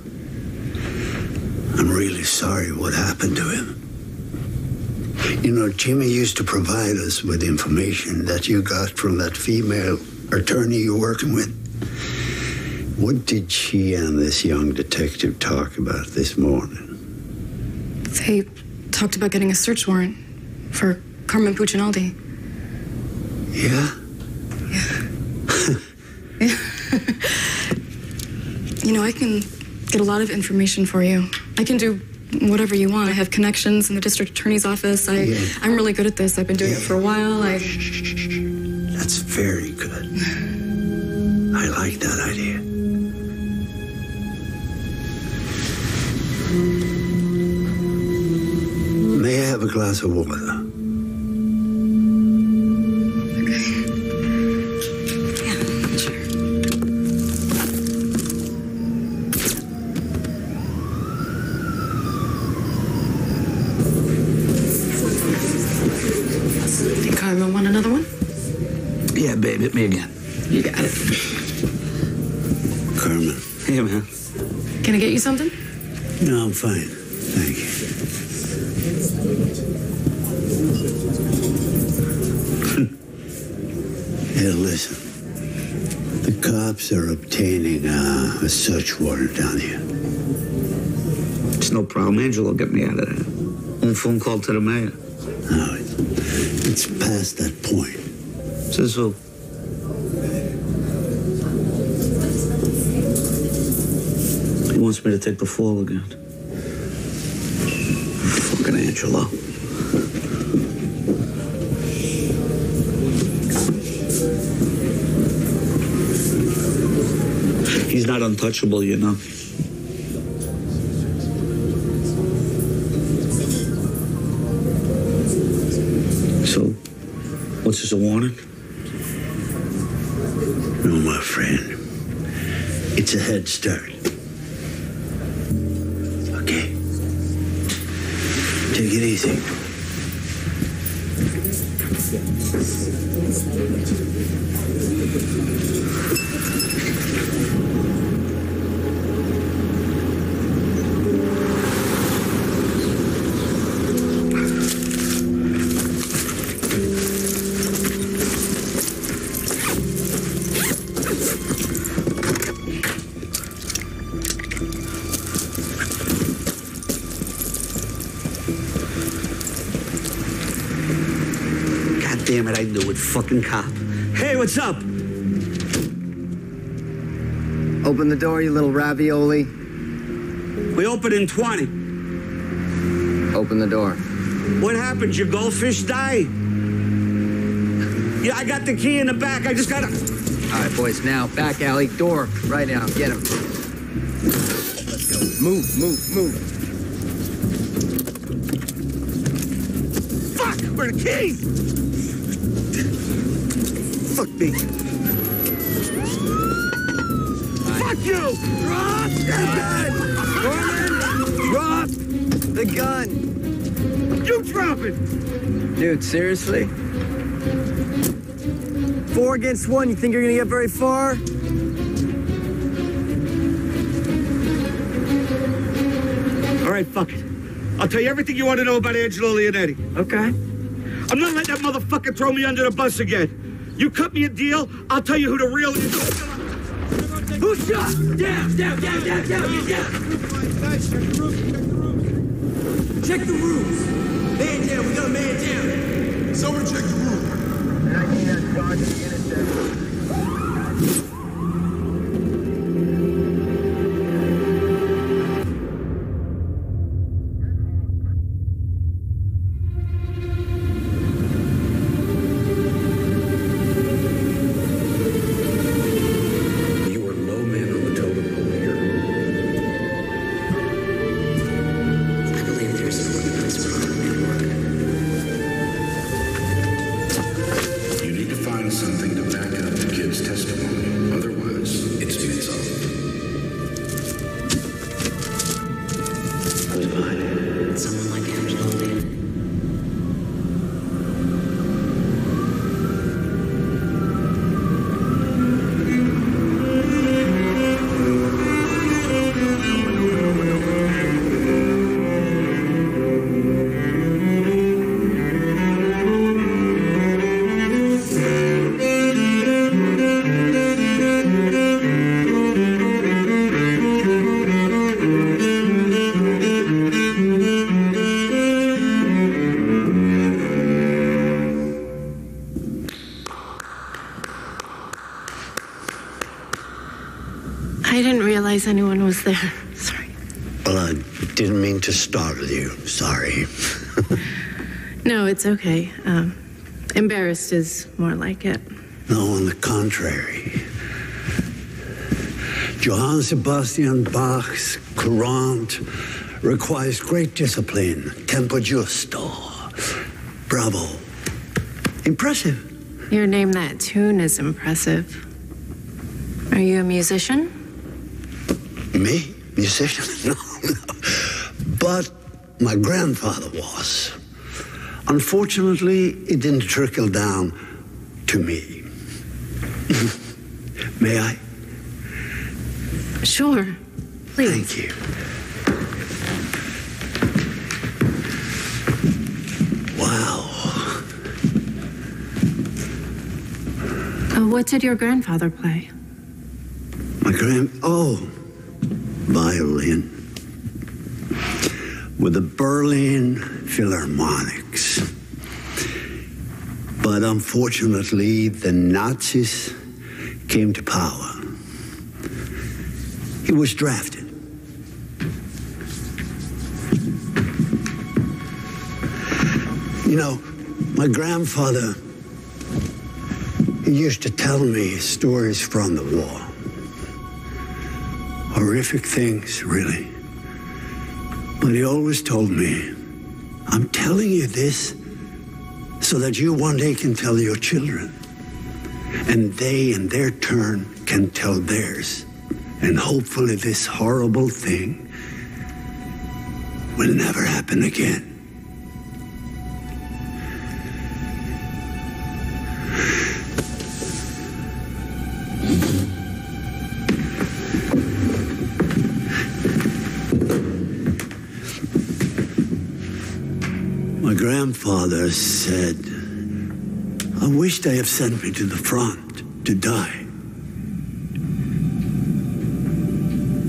I'm really sorry what happened to him. You know, Jimmy used to provide us with information that you got from that female attorney you're working with. What did she and this young detective talk about this morning? They talked about getting a search warrant for Carmen Puccinaldi. Yeah? You know, I can get a lot of information for you. I can do whatever you want. I have connections in the district attorney's office. I'm really good at this. I've been doing it for a while. That's very good. I like that idea. May I have a glass of water? Carmen, want another one? Yeah, babe, hit me again. You got it. Carmen. Hey, man. Can I get you something? No, I'm fine. Thank you. Hey, listen. The cops are obtaining a search warrant down here. It's no problem. Angelo will get me out of there. One phone call to the mayor. No, it's past that point. Says who? He wants me to take the fall again. Fucking Angelo. He's not untouchable, you know. So, what's this, a warning? No, my friend. It's a head start. Okay. Take it easy. Damn it, I knew it. Fucking cop. Hey, what's up? Open the door, you little ravioli. We open in 20. Open the door. What happened? Your goldfish die? Yeah, I got the key in the back. I just gotta... All right, boys, now, back alley, door, right now. Get him. Let's go. Move. Fuck! Where are the keys? Fuck me. Fuck you! Drop the gun! Norman! Drop the gun! You drop it! Dude, seriously? 4 against 1, you think you're gonna get very far? All right, fuck it. I'll tell you everything you want to know about Angelo Leonetti. Okay. I'm not letting that motherfucker throw me under the bus again. You cut me a deal, I'll tell you who the real... Who shot? Down, down, down, down, down, get down! Guys, check the roof, Check the roofs! Man down, we got a man down! Someone check the roof. 19 on charge of the intercept. Anyone was there. Sorry. Well, I didn't mean to startle you. Sorry. No, it's okay. Embarrassed is more like it. No, on the contrary. Johann Sebastian Bach's Courant requires great discipline, tempo giusto. Bravo. Impressive. Your name that tune is impressive. Are you a musician? Me? Musician? No. But my grandfather was. Unfortunately, it didn't trickle down to me. May I? Sure. Please. Thank you. Wow. What did your grandfather play? Violin. With the Berlin Philharmonics. But unfortunately, the Nazis came to power. He was drafted. You know, my grandfather, he used to tell me stories from the war. Horrific things, really. But he always told me, I'm telling you this so that you one day can tell your children. And they, in their turn, can tell theirs. And hopefully this horrible thing will never happen again. My grandfather said, I wish they had sent me to the front to die.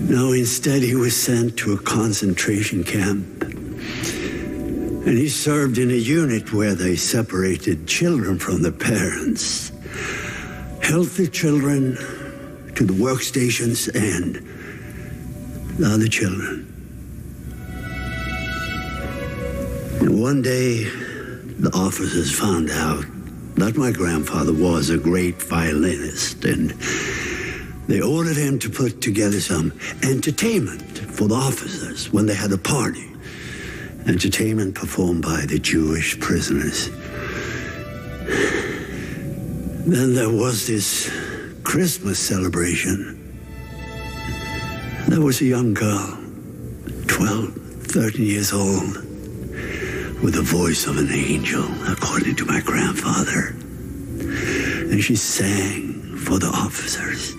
No, instead he was sent to a concentration camp. And he served in a unit where they separated children from their parents. Healthy children to the workstations and the other children. And one day, the officers found out that my grandfather was a great violinist, and they ordered him to put together some entertainment for the officers when they had a party. Entertainment performed by the Jewish prisoners. Then there was this Christmas celebration. There was a young girl, 12, 13 years old, with the voice of an angel, according to my grandfather. And she sang for the officers.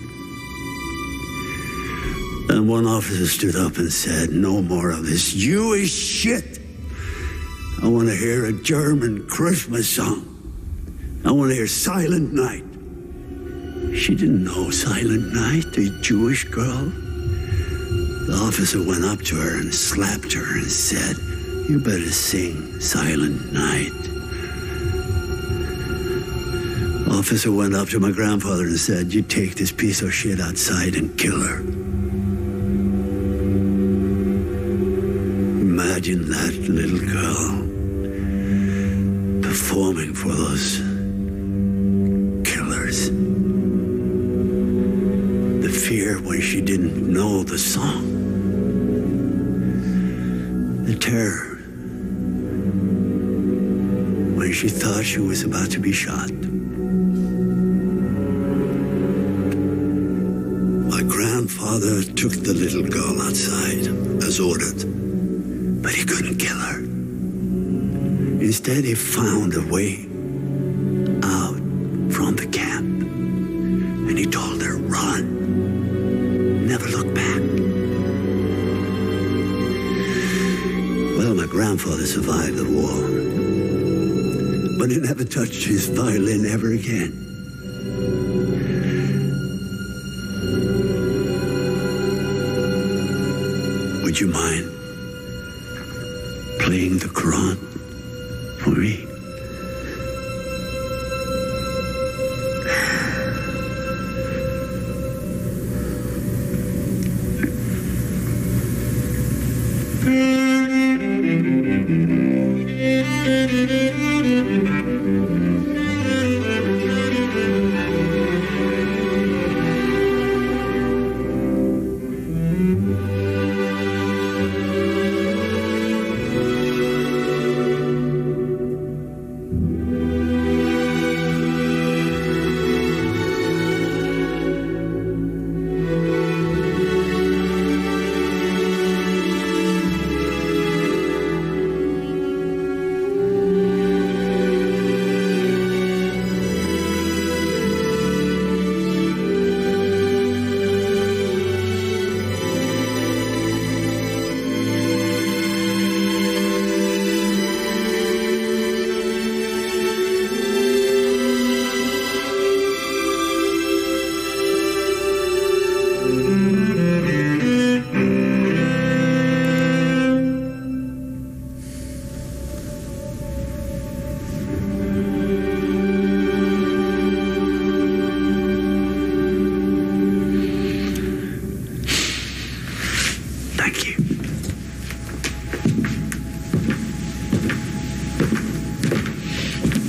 And one officer stood up and said, no more of this Jewish shit. I want to hear a German Christmas song. I want to hear Silent Night. She didn't know Silent Night, a Jewish girl. The officer went up to her and slapped her and said, "You better sing Silent Night." Officer went up to my grandfather and said, "You take this piece of shit outside and kill her." Imagine that little girl performing for those killers. The fear when she didn't know the song. The terror when she thought she was about to be shot. My grandfather took the little girl outside as ordered, but he couldn't kill her. Instead, he found a way out from the camp, and he told her, "Run. Never look back." Well, my grandfather survived the war, but he never touched his violin ever again. Would you mind playing the Quran for me?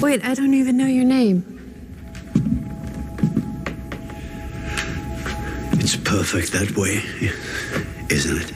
Wait, I don't even know your name. It's perfect that way, isn't it?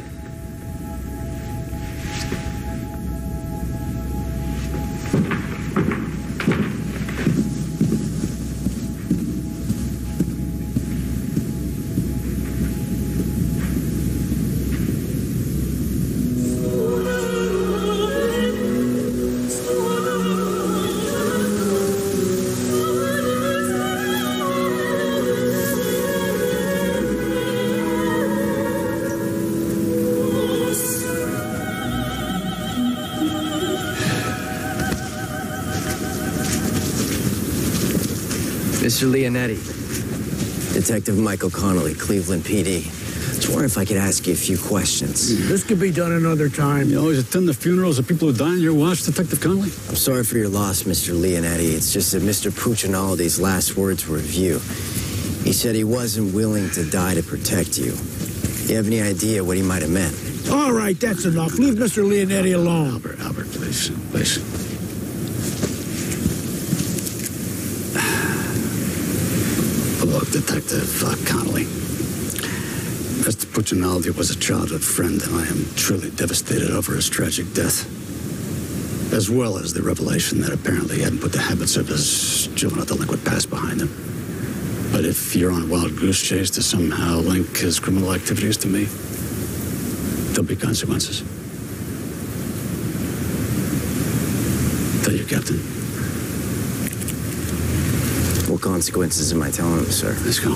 Mr. Leonetti, Detective Michael Connolly, Cleveland PD. Just wondering if I could ask you a few questions. This could be done another time. You always attend the funerals of people who die in your watch, Detective Connolly? I'm sorry for your loss, Mr. Leonetti. It's just that Mr. Puccinaldi's last words were of you. He said he wasn't willing to die to protect you. You have any idea what he might have meant? All right, that's enough. Leave Mr. Leonetti alone. Albert, please. Please. Look, Detective Connolly. Mr. Puccinaldi was a childhood friend, and I am truly devastated over his tragic death. As well as the revelation that apparently he hadn't put the habits of his juvenile delinquent past behind him. But if you're on a wild goose chase to somehow link his criminal activities to me, there'll be consequences. Tell you, Captain. What consequences am I telling him, sir? Let's go.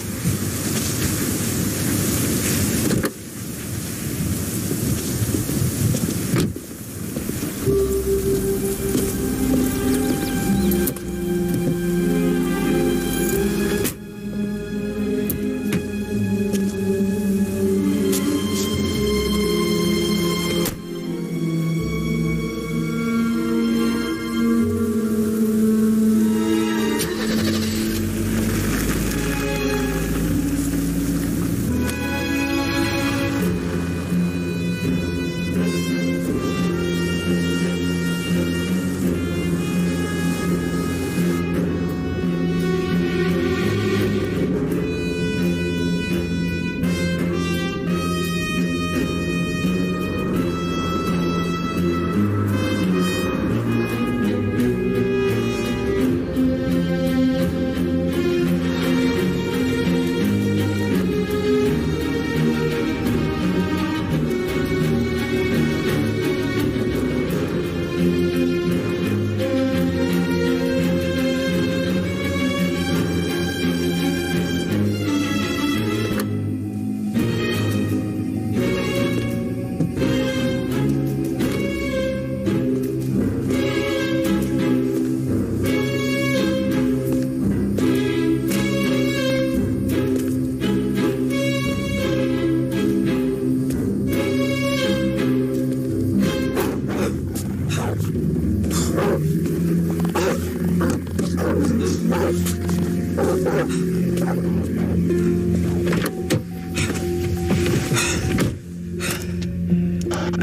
I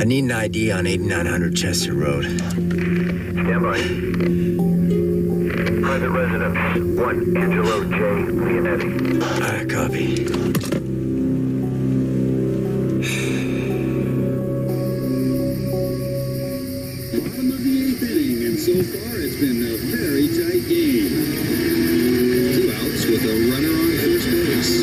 need an ID on 8900 Chester Road. Stand by. Private residence, 1 Angelo J. Leonetti. Copy. Bottom of the 8th inning, and so far it's been a very tight game. 2 outs with a runner on first base.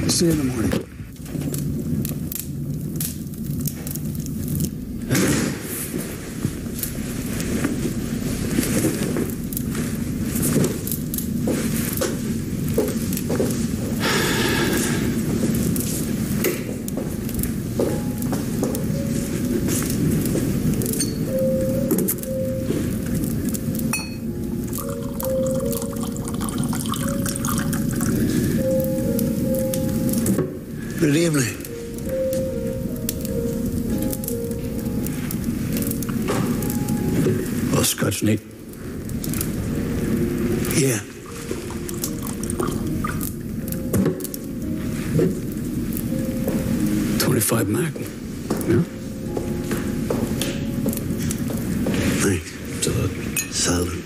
See you in the morning. Good evening. Oh, Scotch neat. Yeah. .25 Mac. Yeah. Thanks. Salute. Salute.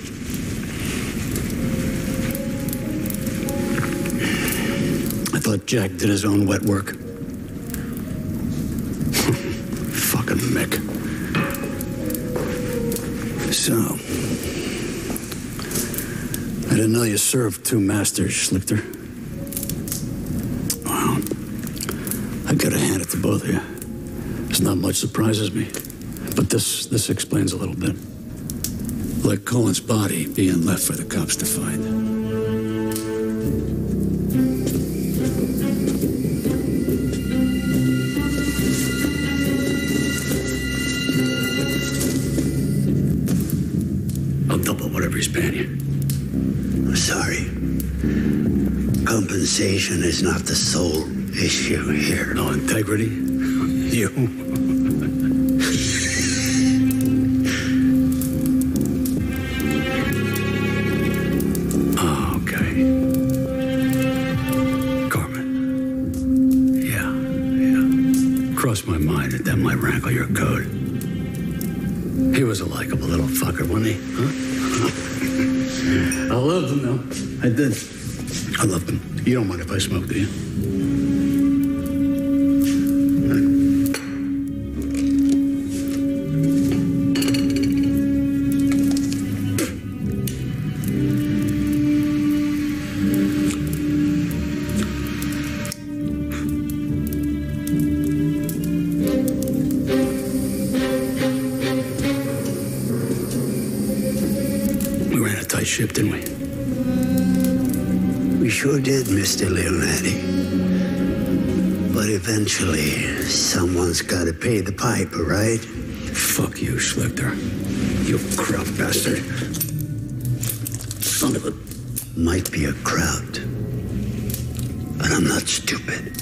I thought Jack did his own wet work. Fucking Mick. So, I didn't know you served 2 masters, Schlichter. Wow. I gotta hand it to both of you. There's not much surprises me, but this explains a little bit. Like Cohen's body being left for the cops to find. Whatever he's paying you. I'm sorry. Compensation is not the sole issue here. No integrity? You? Oh, okay. Carmen. Yeah. Crossed my mind that might rankle your code. He was a likable little fucker, wasn't he? Huh? I loved him, though. I did. I loved him. You don't mind if I smoke, do you? Ship, didn't we? We sure did, Mr. Leonetti. But eventually, someone's got to pay the piper, right? Fuck you, Schlichter. You crowd bastard. Son of a... Might be a crowd. But I'm not stupid.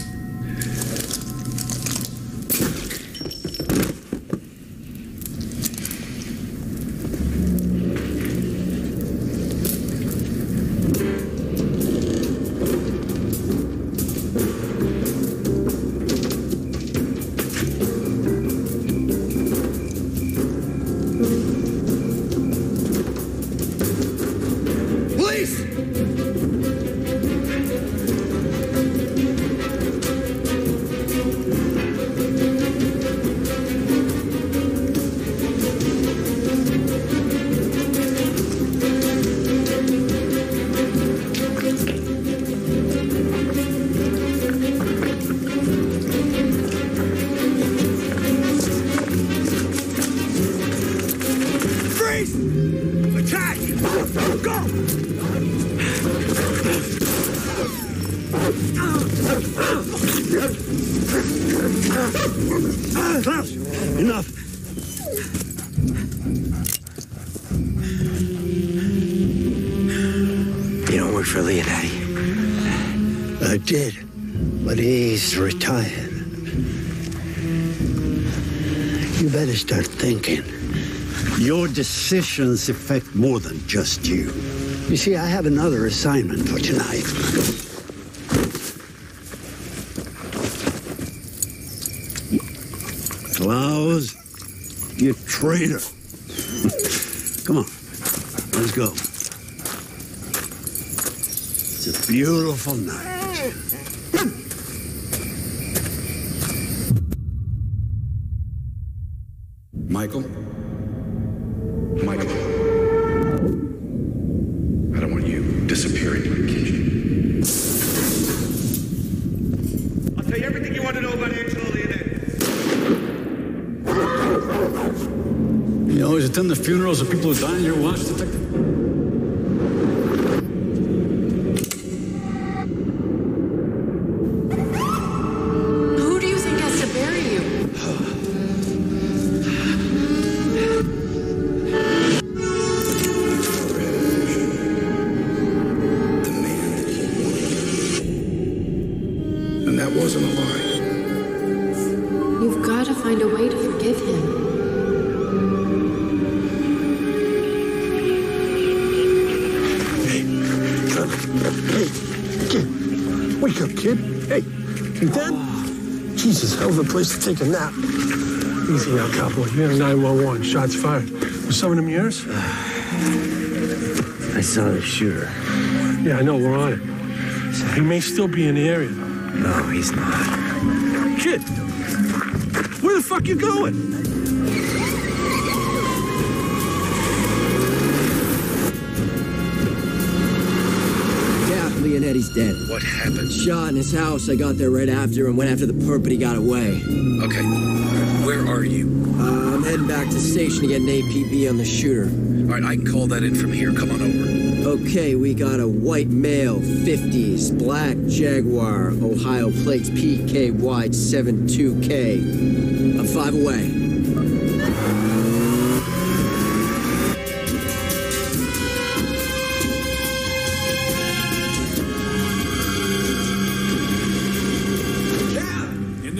Enough. You don't work for Leonetti? I did, but he's retired. You better start thinking. Your decisions affect more than just you. You see, I have another assignment for tonight. Klaus, you traitor. Come on, let's go. It's a beautiful night. Michael? Michael. I don't want you disappearing in the kitchen. I'll tell you everything you want to know about Angelo Leonetti. You always attend the funerals of people who die in your watch, Detective? Who do you think has to bury you? And that wasn't a lie. You've got to find a way to forgive him. Wake up, kid. Hey, you dead? Jesus, hell of a place to take a nap. Easy now, cowboy. You're 911. Shots fired. Was some of them yours? I saw the shooter. Yeah, I know. We're on it. He may still be in the area. No, he's not. Kid, where the fuck you going? Leonetti's dead. What happened? Shot in his house. I got there right after and went after the perp, but he got away. Okay. Where are you? I'm heading back to the station to get an APB on the shooter. All right, I can call that in from here. Come on over. Okay, we got a white male, 50s, black Jaguar, Ohio plates PKY72K. I'm 5 away.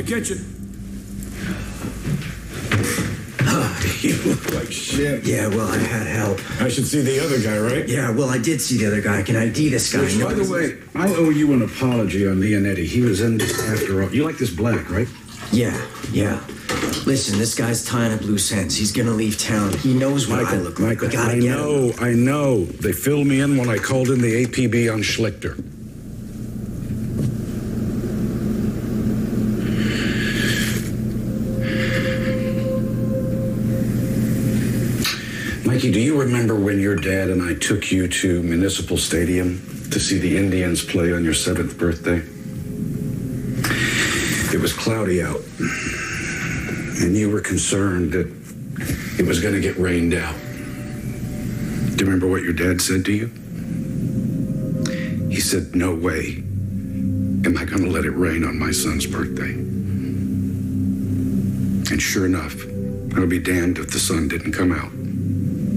Kitchen. You look like shit. Yeah, well, I had help. I should see the other guy, right? Yeah, well, I did see the other guy. I can ID this guy. Which, by the way, I owe you an apology on Leonetti. He was in this after all. You like this black, right? Yeah. Listen, this guy's tying up loose ends. He's gonna leave town. He knows what I look like. We gotta get him. I know. They filled me in when I called in the APB on Schlichter. Mikey, do you remember when your dad and I took you to Municipal Stadium to see the Indians play on your 7th birthday? It was cloudy out, and you were concerned that it was going to get rained out. Do you remember what your dad said to you? He said, "No way am I going to let it rain on my son's birthday." And sure enough, I'll be damned if the sun didn't come out.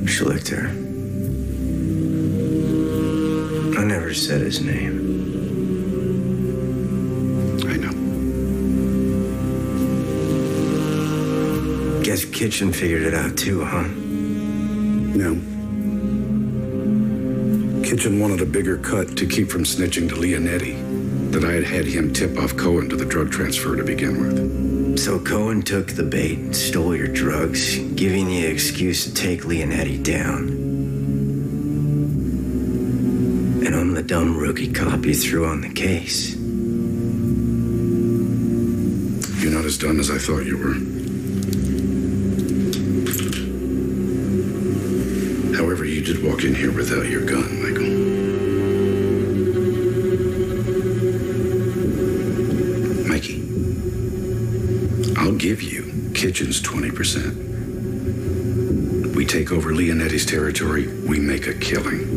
Schlichter. I never said his name. I know. Guess Kitchen figured it out too, huh? No. Kitchen wanted a bigger cut to keep from snitching to Leonetti that I had him tip off Cohen to the drug transfer to begin with. So Cohen took the bait and stole your drugs, giving you an excuse to take Leonetti down. And I'm the dumb rookie cop you threw on the case. You're not as dumb as I thought you were. However, you did walk in here without your gun, Michael. Mikey, I'll give you Kitchen's 20%. We take over Leonetti's territory, we make a killing.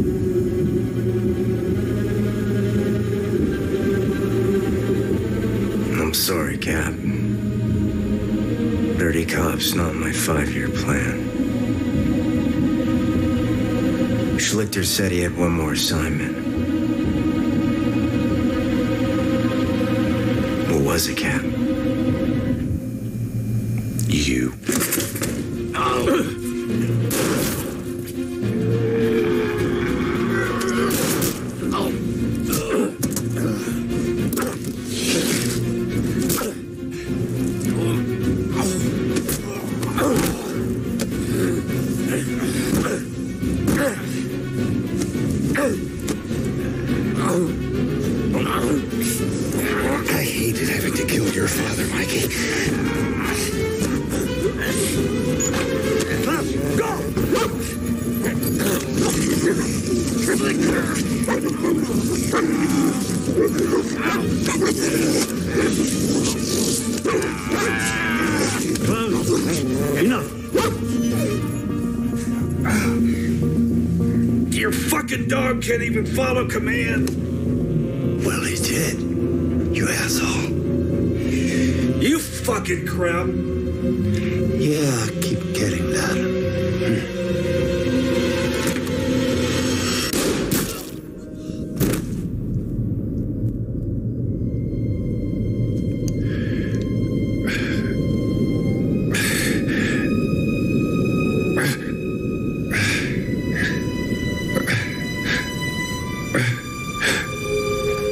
I'm sorry, Cap. 30 cops, not my 5-year plan. Schlichter said he had one more assignment. What was it, Cap? You. I hated having to kill your father, Mikey. Enough. Your fucking dog can't even follow command. Well, he did. You asshole. You fucking crap. Yeah, I keep getting that.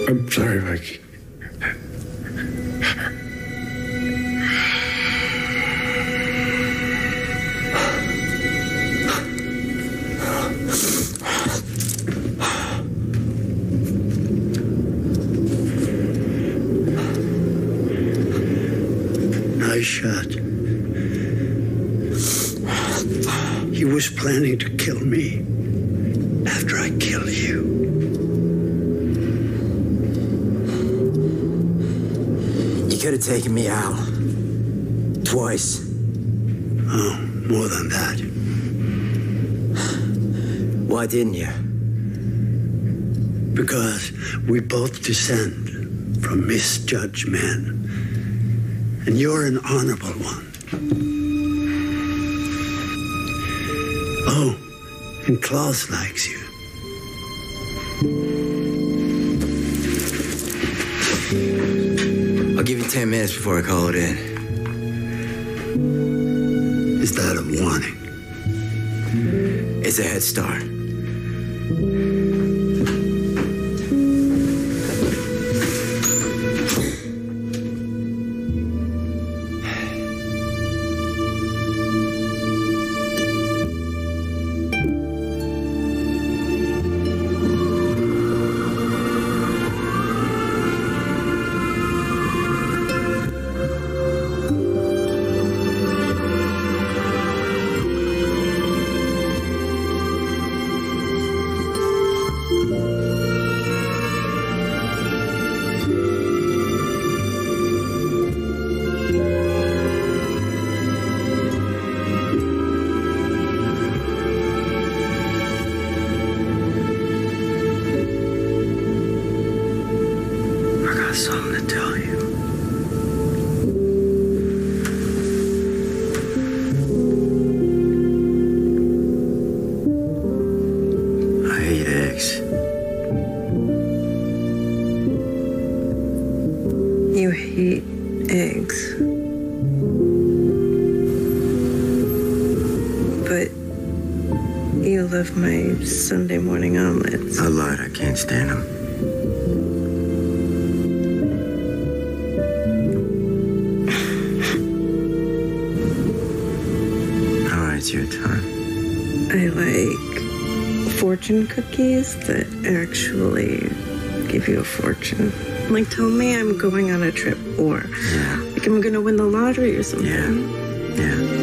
I'm sorry, Mikey. Nice shot. He was planning to kill me after I kill you. You could have taken me out. Twice. Oh, more than that. Why didn't you? Because we both descend from misjudged men. And you're an honorable one. Oh, and Klaus likes you. I'll give you 10 minutes before I call it in. Is that a warning? It's a head start. Something to tell you. I hate eggs. You hate eggs. But you love my Sunday morning omelets. I lied. I can't stand them. It's your time. I like fortune cookies that actually give you a fortune. Like, tell me I'm going on a trip, or like I'm gonna win the lottery or something. Yeah.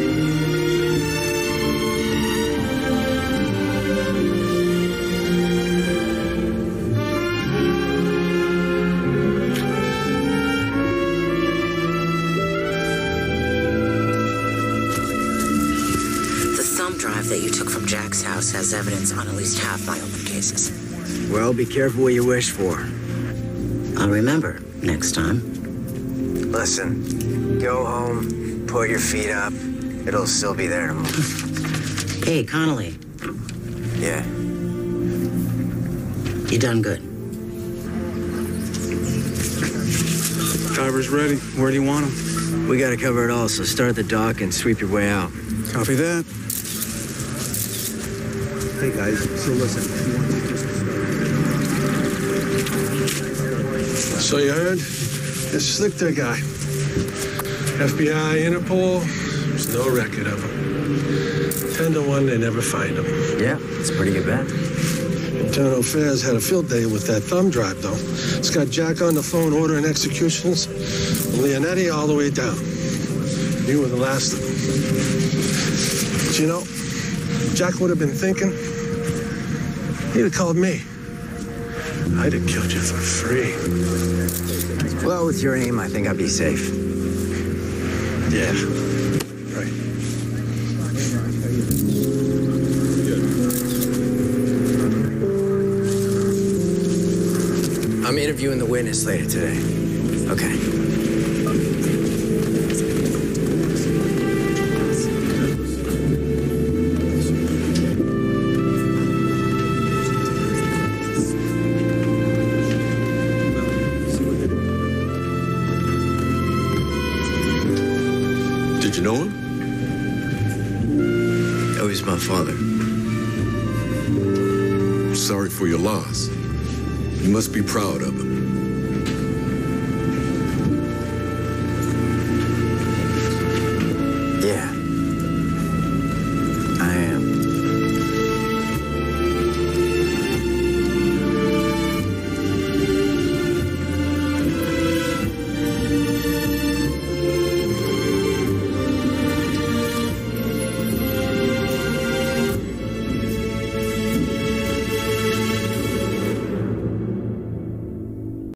Drive that you took from Jack's house has evidence on at least half my open cases. Well, be careful what you wish for. I'll remember next time. Listen, go home, put your feet up, it'll still be there tomorrow. Hey, Connolly. Yeah. You done good. Driver's ready. Where do you want him? We gotta cover it all, so start at the dock and sweep your way out. Copy that. Hey, guys, so listen. So you heard? This Slichter guy. FBI, Interpol, there's no record of him. 10 to 1, they never find him. Yeah, it's a pretty good bet. Internal Affairs had a field day with that thumb drive, though. It's got Jack on the phone ordering executions, and Leonetti all the way down. You were the last of them. But you know, Jack would have been thinking, he'd have called me. I'd have killed you for free. Well, with your aim, I think I'd be safe. Yeah, right. I'm interviewing the witness later today. Okay. Did you know him? Oh, he's my father. Sorry for your loss. You must be proud of him.